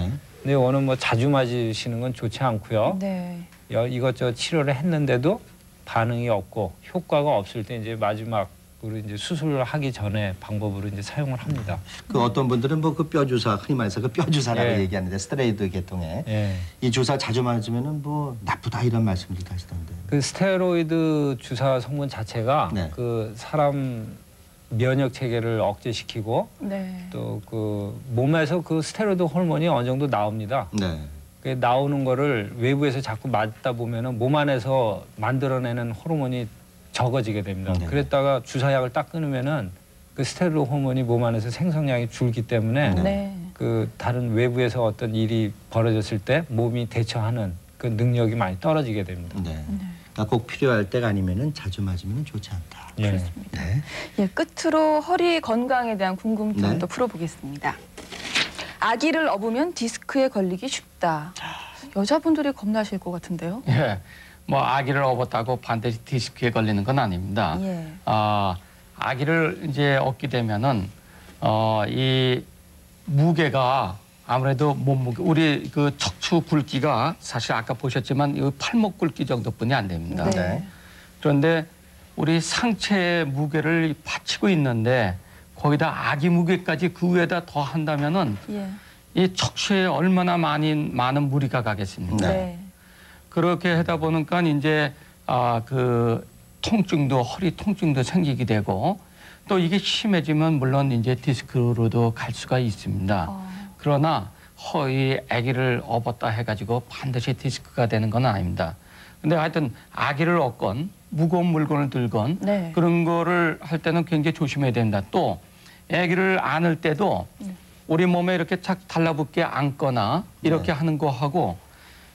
근데 오늘 뭐 자주 맞으시는 건 좋지 않고요. 네. 이것저것 치료를 했는데도 반응이 없고 효과가 없을 때 이제 마지막으로 이제 수술을 하기 전에 방법으로 이제 사용을 합니다. 그 어떤 분들은 뭐 그 뼈 주사 흔히 말해서 그 뼈 주사라고 예. 얘기하는데 스테로이드 계통에 예. 이 주사 자주 맞으면은 뭐 나쁘다 이런 말씀들도 하시던데. 그 스테로이드 주사 성분 자체가 네. 그 사람 면역 체계를 억제시키고 네. 또 그 몸에서 그 스테로이드 호르몬이 어느 정도 나옵니다. 네. 그 나오는 거를 외부에서 자꾸 맞다 보면은 몸 안에서 만들어내는 호르몬이 적어지게 됩니다. 네. 그랬다가 주사약을 딱 끊으면은 그 스테로이드 호르몬이 몸 안에서 생성량이 줄기 때문에 네. 그 다른 외부에서 어떤 일이 벌어졌을 때 몸이 대처하는 그 능력이 많이 떨어지게 됩니다. 네. 그러니까 꼭 필요할 때가 아니면은 자주 맞으면 좋지 않다. 예. 네. 예, 끝으로 허리 건강에 대한 궁금증을 또 풀어보겠습니다. 아기를 업으면 디스크에 걸리기 쉽다. 여자분들이 겁나실 것 같은데요. 예. 뭐 아기를 업었다고 반드시 디스크에 걸리는 건 아닙니다. 예. 아기를 이제 얻게 되면은 이 무게가 아무래도 몸무게 우리 그 척추 굵기가 사실 아까 보셨지만 이 팔목 굵기 정도뿐이 안 됩니다. 네. 그런데 우리 상체의 무게를 받치고 있는데 거기다 아기 무게까지 그 위에다 더 한다면은 예. 이 척추에 얼마나 많은 무리가 가겠습니까? 네. 그렇게 하다 보니까 이제 그 통증도 허리 통증도 생기게 되고 또 이게 심해지면 물론 이제 디스크로도 갈 수가 있습니다. 그러나 이 아기를 업었다 해가지고 반드시 디스크가 되는 건 아닙니다. 근데 하여튼 아기를 업건 무거운 물건을 들건 네. 그런 거를 할 때는 굉장히 조심해야 됩니다. 또 아기를 안을 때도 우리 몸에 이렇게 착 달라붙게 안거나 이렇게 하는 거 하고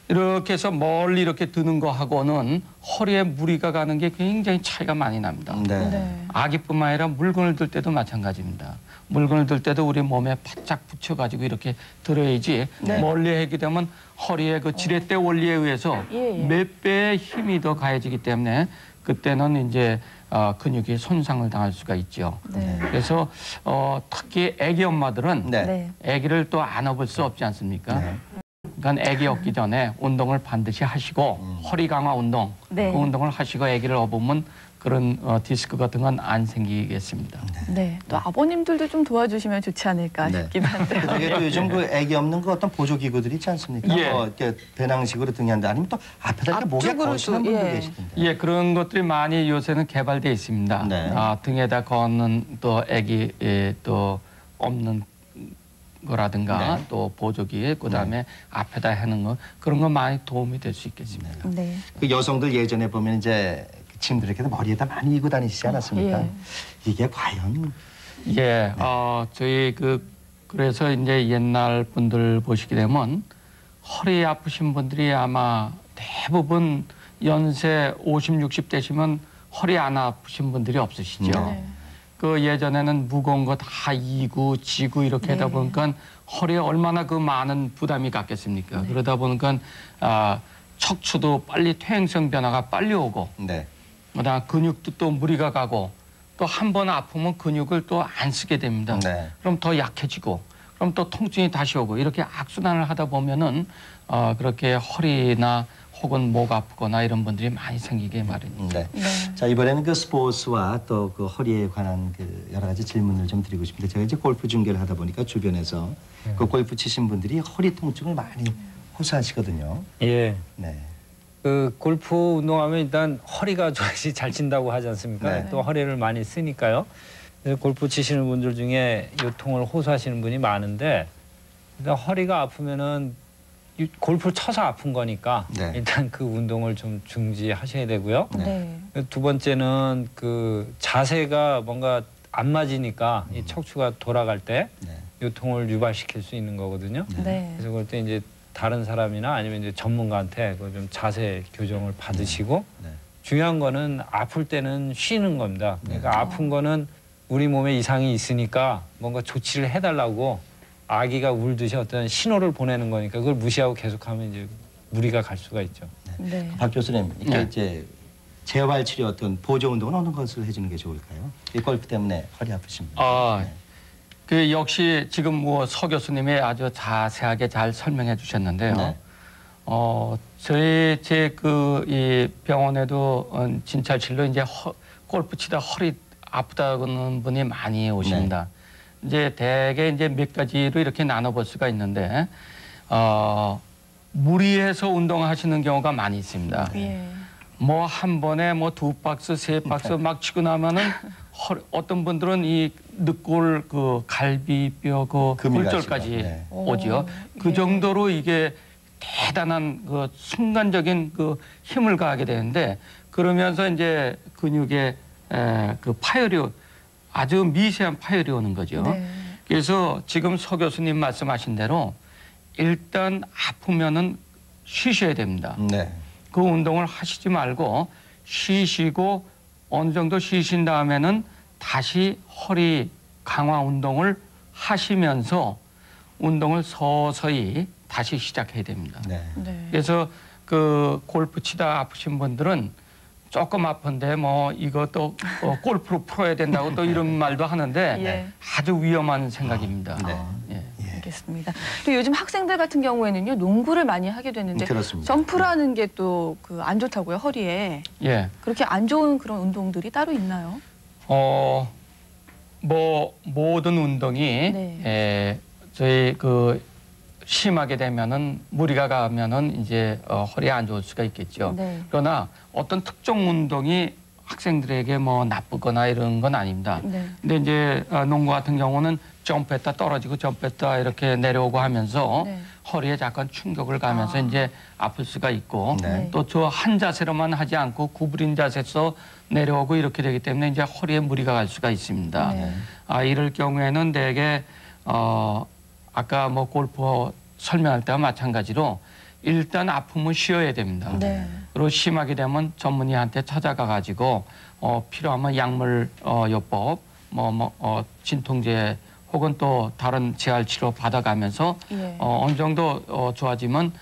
이렇게 해서 멀리 이렇게 드는 거 하고는 허리에 무리가 가는 게 굉장히 차이가 많이 납니다. 네. 아기뿐만 아니라 물건을 들 때도 마찬가지입니다. 물건을 들 때도 우리 몸에 바짝 붙여가지고 이렇게 들어야지 네. 멀리 하게 되면 허리에 그 지렛대 원리에 의해서 예, 예. 몇 배의 힘이 더 가해지기 때문에 그때는 이제 근육이 손상을 당할 수가 있죠. 네. 그래서 특히 아기 엄마들은 네. 아기를 또 안 업을 수 없지 않습니까? 그러니까 아기 얻기 전에 운동을 반드시 하시고 허리 강화 운동, 네. 그 운동을 하시고 아기를 업으면 그런 디스크 같은 건 안 생기겠습니다. 네. 또 아버님들도 좀 도와주시면 좋지 않을까 네. 싶긴 한데요. 이게 또 요즘 그 아기 없는 그 어떤 보조 기구들이 있지 않습니까? 예. 뭐 이렇게 배낭식으로 등에 한다 아니면 또 앞에다 이렇게 목에 앞쪽으로도, 거시는 분도 예. 계시던데. 예, 그런 것들이 많이 요새는 개발돼 있습니다. 네. 등에다 거는 또 아기 또 없는 거라든가 네. 또 보조기 그다음에 앞에다 하는 거 그런 거 많이 도움이 될 수 있겠습니다. 네. 그 여성들 예전에 보면 이제 짐들 이렇게 머리에다 많이 이고 다니시지 않았습니까? 예. 이게 과연 예, 저희 그 그래서 이제 옛날 분들 보시게 되면 허리 아프신 분들이 아마 대부분 연세 50, 60 되시면 허리 안 아프신 분들이 없으시죠. 네. 그 예전에는 무거운 거 다 이고 지고 이렇게 하다 보니까 허리에 얼마나 그 많은 부담이 갔겠습니까? 그러다 보니까 척추도 빨리 퇴행성 변화가 빨리 오고 그다음 근육도 또 무리가 가고 또 한 번 아프면 근육을 또 안 쓰게 됩니다. 그럼 더 약해지고 그럼 또 통증이 다시 오고 이렇게 악순환을 하다 보면은 그렇게 허리나 혹은 목 아프거나 이런 분들이 많이 생기게 마련입니다. 자, 이번에는 그 스포츠와 또 그 허리에 관한 그 여러 가지 질문을 좀 드리고 싶은데 제가 이제 골프 중계를 하다 보니까 주변에서 그 골프 치신 분들이 허리 통증을 많이 호소하시거든요. 예. 네. 그 골프 운동하면 일단 허리가 좋아야지 잘 친다고 하지 않습니까? 또 허리를 많이 쓰니까요. 그래서 골프 치시는 분들 중에 요통을 호소하시는 분이 많은데 일단 허리가 아프면은 골프를 쳐서 아픈 거니까 일단 그 운동을 좀 중지하셔야 되고요. 두 번째는 그 자세가 뭔가 안 맞으니까 이 척추가 돌아갈 때 요통을 유발시킬 수 있는 거거든요. 그래서 그럴 때 이제 다른 사람이나 아니면 이제 전문가한테 그 좀 자세 교정을 받으시고 중요한 거는 아플 때는 쉬는 겁니다. 그러니까 아픈 거는 우리 몸에 이상이 있으니까 뭔가 조치를 해달라고 아기가 울듯이 어떤 신호를 보내는 거니까 그걸 무시하고 계속하면 이제 무리가 갈 수가 있죠. 박 교수님, 이게 이제 재활 치료 어떤 보조 운동은 어느 것을 해주는 게 좋을까요? 이 골프 때문에 허리 아프신 분. 그 역시 지금 뭐 서 교수님이 아주 자세하게 잘 설명해 주셨는데요. 제 그 이 병원에도 진찰실로 이제 골프 치다 허리 아프다는 분이 많이 오십니다. 이제 대개 이제 몇 가지로 이렇게 나눠볼 수가 있는데 무리해서 운동하시는 경우가 많이 있습니다. 뭐 한 번에 뭐 2박스, 3박스 막 치고 나면은 어떤 분들은 이 늑골 그 갈비뼈 그 골절까지 오죠. 그 정도로 이게 대단한 그 순간적인 그 힘을 가하게 되는데 그러면서 이제 근육에 그 파열이 아주 미세한 파열이 오는 거죠. 그래서 지금 서 교수님 말씀하신 대로 일단 아프면은 쉬셔야 됩니다. 그 운동을 하시지 말고 쉬시고 어느 정도 쉬신 다음에는 다시 허리 강화 운동을 하시면서 운동을 서서히 다시 시작해야 됩니다. 그래서 그 골프 치다 아프신 분들은 조금 아픈데 뭐 이것도 골프로 풀어야 된다고 또 이런 말도 하는데 아주 위험한 생각입니다. 알겠습니다. 또 요즘 학생들 같은 경우에는요 농구를 많이 하게 되는데 점프라는 게 또 그 안 좋다고요 허리에. 그렇게 안 좋은 그런 운동들이 따로 있나요? 뭐 모든 운동이 저희 그 심하게 되면은 무리가 가면은 이제 허리에 안 좋을 수가 있겠죠. 그러나 어떤 특정 운동이 학생들에게 뭐 나쁘거나 이런 건 아닙니다. 근데 이제 농구 같은 경우는 점프했다 떨어지고 점프했다 이렇게 내려오고 하면서 허리에 약간 충격을 가면서 이제 아플 수가 있고 또 저 한 자세로만 하지 않고 구부린 자세에서 내려오고 이렇게 되기 때문에 이제 허리에 무리가 갈 수가 있습니다. 이럴 경우에는 대개 아까 뭐 골프 설명할 때와 마찬가지로 일단 아프면 쉬어야 됩니다. 그리고 심하게 되면 전문의한테 찾아가 가지고 필요하면 약물 요법 진통제 혹은 또 다른 재활 치료 받아가면서 어느 정도 좋아지면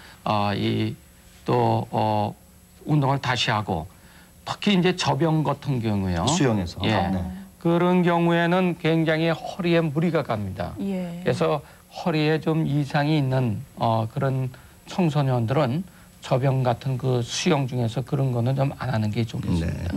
또 운동을 다시 하고 특히 이제 저병 같은 경우요. 수영에서. 그런 경우에는 굉장히 허리에 무리가 갑니다. 그래서 허리에 좀 이상이 있는 그런 청소년들은 저병 같은 그 수영 중에서 그런 거는 좀 안 하는 게 좋겠습니다.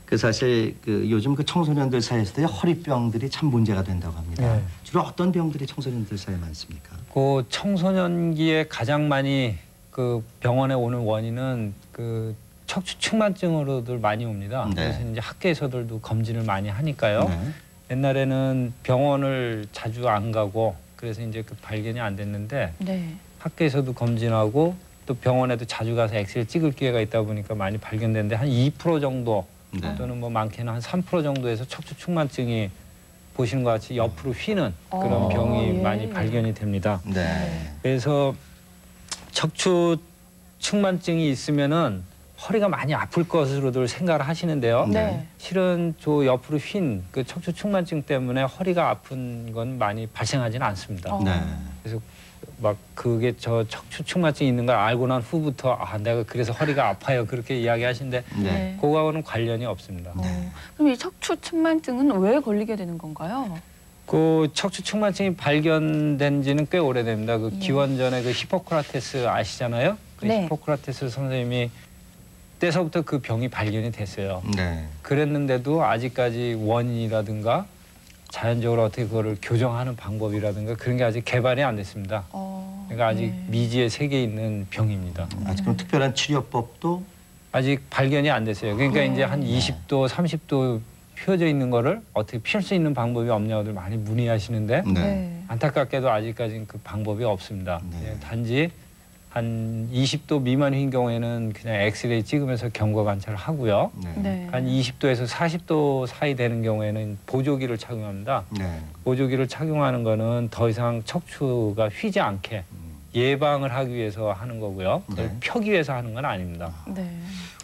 그 사실 그 요즘 그 청소년들 사이에서도 허리병들이 참 문제가 된다고 합니다. 주로 어떤 병들이 청소년들 사이에 많습니까? 그 청소년기에 가장 많이 그 병원에 오는 원인은 그 척추 측만증으로들 많이 옵니다. 그래서 이제 학교에서들도 검진을 많이 하니까요. 옛날에는 병원을 자주 안 가고 그래서 이제 그 발견이 안 됐는데 학교에서도 검진하고 또 병원에도 자주 가서 엑스레이 찍을 기회가 있다 보니까 많이 발견되는데 한 2% 정도 또는 뭐 많게는 한 3% 정도에서 척추 측만증이 보시는 것 같이 옆으로 휘는 그런 병이 많이 발견이 됩니다. 네. 그래서 척추 측만증이 있으면은 허리가 많이 아플 것으로들 생각을 하시는데요. 네. 실은 저 옆으로 휜 그 척추 측만증 때문에 허리가 아픈 건 많이 발생하지는 않습니다. 네. 그래서 막 그게 저 척추 측만증이 있는 걸 알고 난 후부터 아 내가 그래서 허리가 아파요 그렇게 이야기하시는데 네. 그거하고는 관련이 없습니다. 그럼 이 척추 측만증은 왜 걸리게 되는 건가요? 그 척추 측만증이 발견된 지는 꽤 오래됩니다. 그 기원전에 그 히포크라테스 아시잖아요? 그 네. 히포크라테스 선생님이 때서부터 그 병이 발견이 됐어요. 네. 그랬는데도 아직까지 원인이라든가 자연적으로 어떻게 그거를 교정하는 방법이라든가 그런 게 아직 개발이 안 됐습니다. 그러니까 아직 미지의 세계에 있는 병입니다. 아직은 특별한 치료법도 아직 발견이 안 됐어요. 그러니까 이제 한 20도, 30도 휘어져 있는 거를 어떻게 피할 수 있는 방법이 없냐고들 많이 문의하시는데 안타깝게도 아직까지는 그 방법이 없습니다. 단지 한 20도 미만 휘인 경우에는 그냥 엑스레이 찍으면서 경과 관찰을 하고요. 한 20도에서 40도 사이 되는 경우에는 보조기를 착용합니다. 보조기를 착용하는 거는 더 이상 척추가 휘지 않게 예방을 하기 위해서 하는 거고요. 그걸 펴기 위해서 하는 건 아닙니다.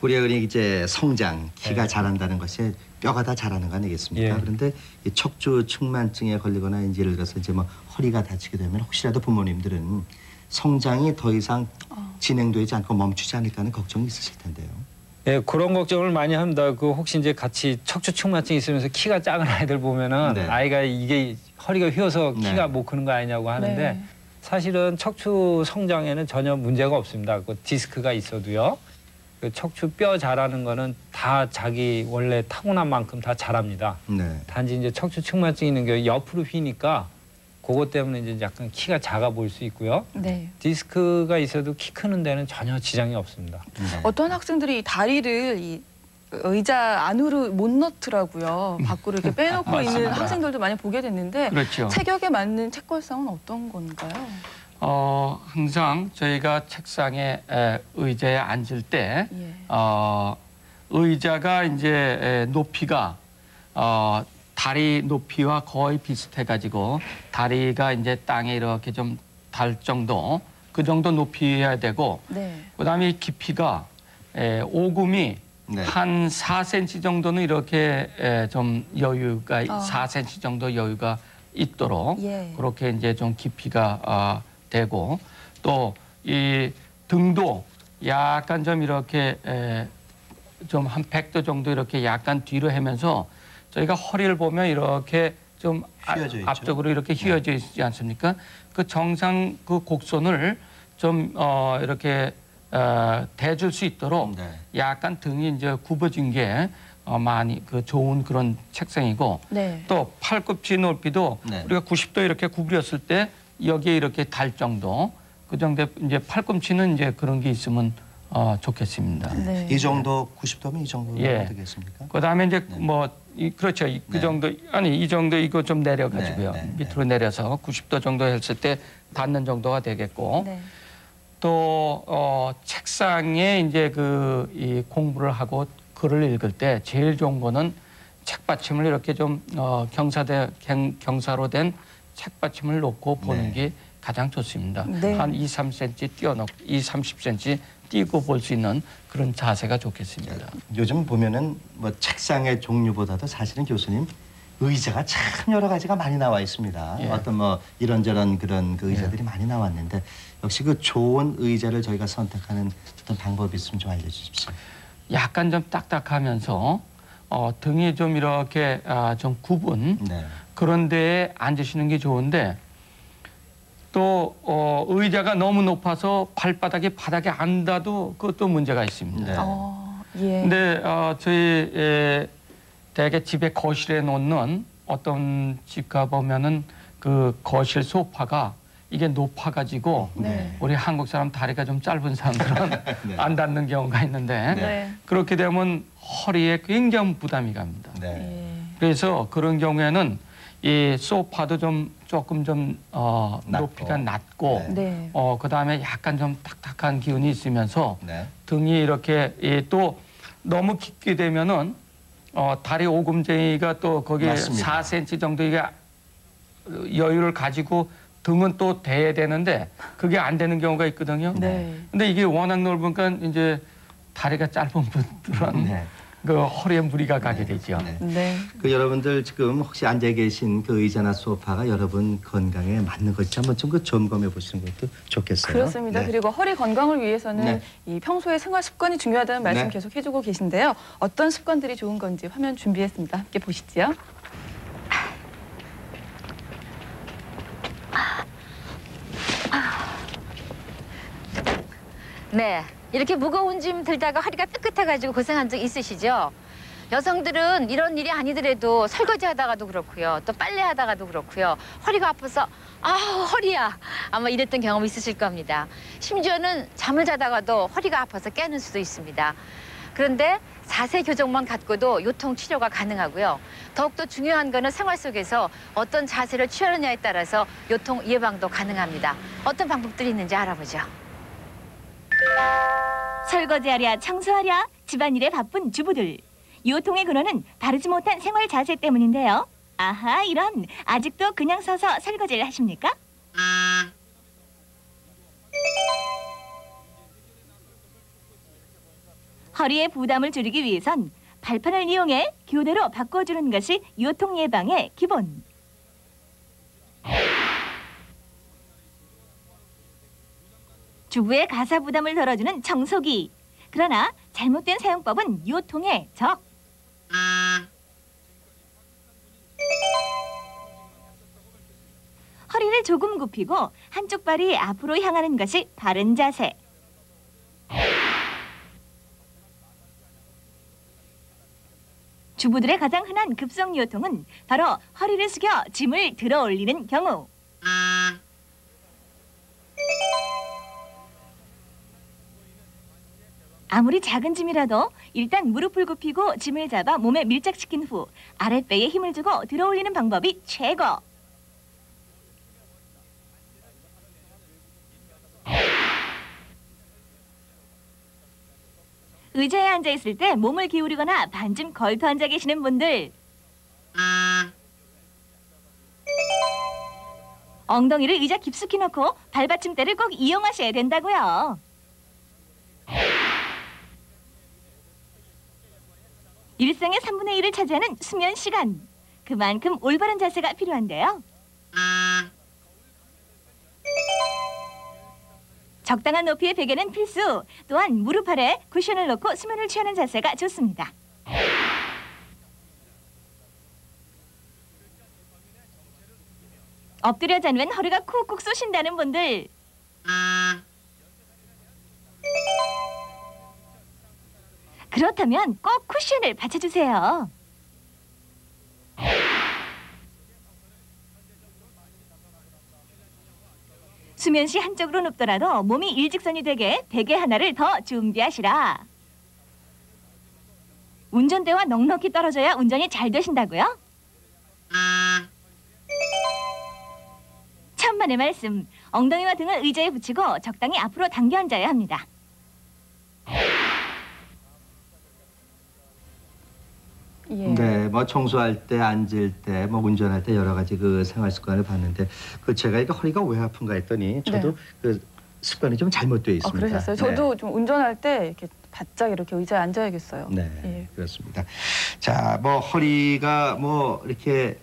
우리가 이제 성장, 키가 자란다는 것이 뼈가 다 자라는 거 아니겠습니까? 그런데 이 척추 측만증에 걸리거나 이제 예를 들어서 이제 뭐 허리가 다치게 되면 혹시라도 부모님들은 성장이 더 이상 진행되지 않고 멈추지 않을까 하는 걱정이 있으실 텐데요. 예, 그런 걱정을 많이 합니다. 그 혹시 이제 같이 척추 측만증이 있으면서 키가 작은 아이들 보면은 아이가 이게 허리가 휘어서 키가 못 크는 거 아니냐고 하는데 사실은 척추 성장에는 전혀 문제가 없습니다. 그 디스크가 있어도요. 그 척추 뼈 자라는 거는 다 자기 원래 타고난 만큼 다 자랍니다. 단지 이제 척추 측만증이 있는 게 옆으로 휘니까 그것 때문에 이제 약간 키가 작아 보일 수 있고요. 디스크가 있어도 키 크는 데는 전혀 지장이 없습니다. 어떤 학생들이 이 다리를 이 의자 안으로 못 넣더라고요. 밖으로 이렇게 빼놓고 있는 학생들도 많이 보게 됐는데 체격에 맞는 책걸상은 어떤 건가요? 항상 저희가 책상에 의자에 앉을 때 의자가 이제 높이가 다리 높이와 거의 비슷해가지고 다리가 이제 땅에 이렇게 좀 닿을 정도 그 정도 높이여야 되고 그다음에 깊이가 오금이 한 4cm 정도는 이렇게 좀 여유가 4cm 정도 여유가 있도록 그렇게 이제 좀 깊이가 되고 또 이 등도 약간 좀 이렇게 좀 한 100도 정도 이렇게 약간 뒤로 하면서 저희가 허리를 보면 이렇게 좀 앞쪽으로 이렇게 휘어져 있지 않습니까? 그 정상 그 곡선을 좀 이렇게 대줄 수 있도록 약간 등이 이제 굽어진 게 많이 그 좋은 그런 책상이고 또 팔꿈치 높이도 우리가 90도 이렇게 구부렸을 때 여기에 이렇게 달 정도 그 정도 이제 팔꿈치는 이제 그런 게 있으면 좋겠습니다. 이 정도 90도면 이 정도가 되겠습니까? 그다음에 이제 뭐 그렇죠. 그 정도 아니 이 정도 이거 좀 내려가지고요. 밑으로 내려서 90도 정도 했을 때 닿는 정도가 되겠고 또 책상에 이제 이 공부를 하고 글을 읽을 때 제일 좋은 거는 책받침을 이렇게 좀 경사로 된 책받침을 놓고 보는 게 가장 좋습니다. 한 2, 3cm 띄워놓고 2, 30cm 띄고 볼 수 있는 그런 자세가 좋겠습니다. 요즘 보면은 뭐 책상의 종류보다도 사실은 교수님 의자가 참 여러 가지가 많이 나와 있습니다. 어떤 뭐 이런저런 그런 그 의자들이 많이 나왔는데 역시 그 좋은 의자를 저희가 선택하는 어떤 방법이 있으면 좀 알려주십시오. 약간 좀 딱딱하면서 등이 좀 이렇게 좀 굽은 그런 데에 앉으시는 게 좋은데 또 의자가 너무 높아서 발바닥이 바닥에 안 닿아도 그것도 문제가 있습니다. 근데 저희 대개 집에 거실에 놓는 어떤 집 가보면은 그 거실 소파가 이게 높아가지고 우리 한국 사람 다리가 좀 짧은 사람들은 안 닿는 경우가 있는데 그렇게 되면 허리에 굉장히 부담이 갑니다. 그래서 그런 경우에는 이 소파도 조금 좀 높이가 낮고 그다음에 약간 좀 딱딱한 기운이 있으면서 등이 이렇게 또 너무 깊게 되면은 다리 오금쟁이가 또 거기에 맞습니다. 4cm 정도 이게 여유를 가지고 등은 또 대야 되는데 그게 안 되는 경우가 있거든요. 네. 근데 이게 워낙 넓으니까 이제 다리가 짧은 분들은 그 허리에 무리가 가게 되죠. 네. 그 여러분들 지금 혹시 앉아 계신 그 의자나 소파가 여러분 건강에 맞는 것인지 한번 좀 그 점검해 보시는 것도 좋겠어요. 그렇습니다. 네. 그리고 허리 건강을 위해서는 네. 이 평소에 생활 습관이 중요하다는 말씀 네. 계속 해주고 계신데요. 어떤 습관들이 좋은 건지 화면 준비했습니다. 함께 보시죠. 네, 이렇게 무거운 짐 들다가 허리가 삐끗해가지고 고생한 적 있으시죠? 여성들은 이런 일이 아니더라도 설거지 하다가도 그렇고요. 또 빨래 하다가도 그렇고요. 허리가 아파서 허리야 아마 이랬던 경험 있으실 겁니다. 심지어는 잠을 자다가도 허리가 아파서 깨는 수도 있습니다. 그런데 자세 교정만 갖고도 요통 치료가 가능하고요. 더욱더 중요한 거는 생활 속에서 어떤 자세를 취하느냐에 따라서 요통 예방도 가능합니다. 어떤 방법들이 있는지 알아보죠. 설거지하랴 청소하랴 집안일에 바쁜 주부들. 요통의 근원은 바르지 못한 생활 자세 때문인데요. 아하, 이런. 아직도 그냥 서서 설거지를 하십니까? 허리의 부담을 줄이기 위해선 발판을 이용해 교대로 바꿔주는 것이 요통 예방의 기본. 주부의 가사 부담을 덜어주는 청소기. 그러나 잘못된 사용법은 요통의 적. 허리를 조금 굽히고 한쪽 발이 앞으로 향하는 것이 바른 자세. 주부들의 가장 흔한 급성 요통은 바로 허리를 숙여 짐을 들어 올리는 경우. 아무리 작은 짐이라도 일단 무릎을 굽히고 짐을 잡아 몸에 밀착시킨 후 아랫배에 힘을 주고 들어 올리는 방법이 최고. 의자에 앉아 있을 때 몸을 기울이거나 반쯤 걸터 앉아 계시는 분들. 엉덩이를 의자 깊숙이 넣고 발받침대를 꼭 이용하셔야 된다고요. 일상의 3분의 1을 차지하는 수면 시간. 그만큼 올바른 자세가 필요한데요. 적당한 높이의 베개는 필수. 또한 무릎 아래 쿠션을 놓고 수면을 취하는 자세가 좋습니다. 엎드려 자면 허리가 쿡쿡 쏘신다는 분들. 그렇다면 꼭 쿠션을 받쳐주세요. 수면 시 한쪽으로 눕더라도 몸이 일직선이 되게 베개 하나를 더 준비하시라. 운전대와 넉넉히 떨어져야 운전이 잘 되신다고요? 천만의 말씀. 엉덩이와 등을 의자에 붙이고 적당히 앞으로 당겨 앉아야 합니다. 네, 뭐 청소할 때, 앉을 때, 뭐 운전할 때 여러 가지 그 생활 습관을 봤는데 그 제가 이게 허리가 왜 아픈가 했더니 저도 그 습관이 좀 잘못되어 있습니다. 그러셨어요? 저도 좀 운전할 때 이렇게 바짝 이렇게 의자에 앉아야겠어요. 네, 그렇습니다. 자, 뭐 허리가 뭐 이렇게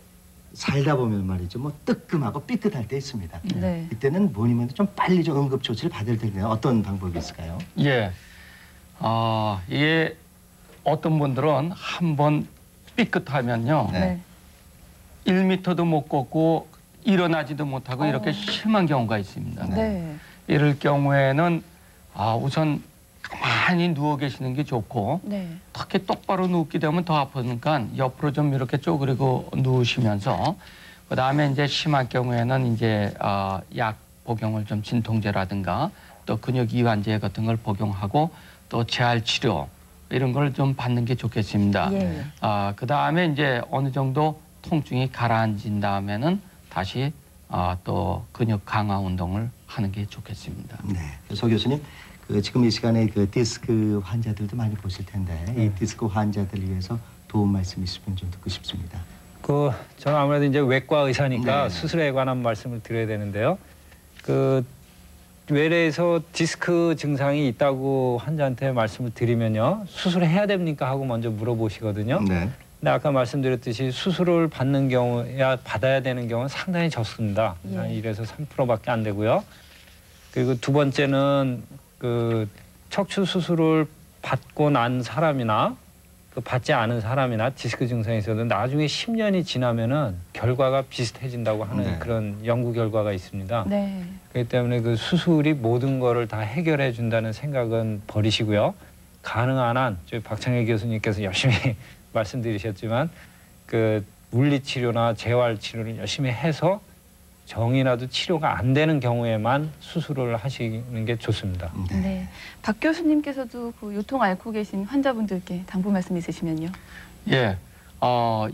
살다 보면 말이죠, 뭐 뜨끔하고 삐끗할 때 있습니다. 네. 이때는 뭐니면 좀 빨리 좀 응급 조치를 받을 텐데 어떤 방법이 있을까요? 예, 이게 어떤 분들은 한번 삐끗하면요, 1m도 못 걷고 일어나지도 못하고 이렇게 심한 경우가 있습니다. 이럴 경우에는 우선 가만히 누워 계시는 게 좋고 특히 똑바로 눕게 되면 더 아프니까 옆으로 좀 이렇게 쪼그리고 누우시면서 그다음에 이제 심한 경우에는 이제 약 복용을 좀 진통제라든가 또 근육 이완제 같은 걸 복용하고 또 재활 치료 이런 걸 좀 받는 게 좋겠습니다. 그다음에 이제 어느 정도 통증이 가라앉은 다음에는 다시 또 근육 강화 운동을 하는 게 좋겠습니다. 네, 서 교수님, 지금 이 시간에 그 디스크 환자들도 많이 보실 텐데 이 디스크 환자들을 위해서 도움 말씀 있으면 좀 듣고 싶습니다. 저는 아무래도 이제 외과 의사니까 수술에 관한 말씀을 드려야 되는데요. 외래에서 디스크 증상이 있다고 환자한테 말씀을 드리면요. 수술해야 됩니까? 하고 먼저 물어보시거든요. 근데 아까 말씀드렸듯이 수술을 받는 경우야 받아야 되는 경우는 상당히 적습니다. 한 1에서 3%밖에 안 되고요. 그리고 두 번째는 척추 수술을 받고 난 사람이나 받지 않은 사람이나 디스크 증상이 있어도 나중에 10년이 지나면은 결과가 비슷해진다고 하는 그런 연구 결과가 있습니다. 그렇기 때문에 그 수술이 모든 거를 다 해결해 준다는 생각은 버리시고요. 가능한 한 저희 박창일 교수님께서 열심히 말씀드리셨지만 물리치료나 재활치료를 열심히 해서 정이라도 치료가 안 되는 경우에만 수술을 하시는 게 좋습니다. 네. 박 교수님께서도 요통 앓고 계신 환자분들께 당부 말씀 있으시면요. 예,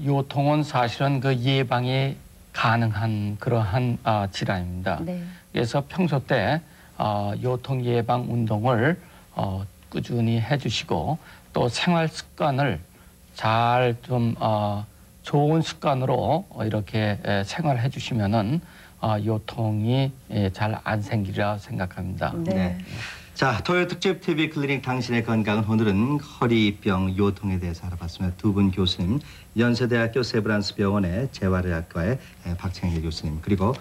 요통은 사실은 예방이 가능한 그러한 질환입니다. 그래서 평소 때 요통 예방 운동을 꾸준히 해주시고 또 생활 습관을 잘 좀 좋은 습관으로 이렇게 생활해 주시면은 요통이 잘 안 생기리라 생각합니다. 자, 토요 특집 TV 클리닉 당신의 건강은 오늘은 허리병 요통에 대해서 알아봤습니다. 두 분 교수님, 연세대학교 세브란스 병원의 재활의학과의 박창일 교수님, 그리고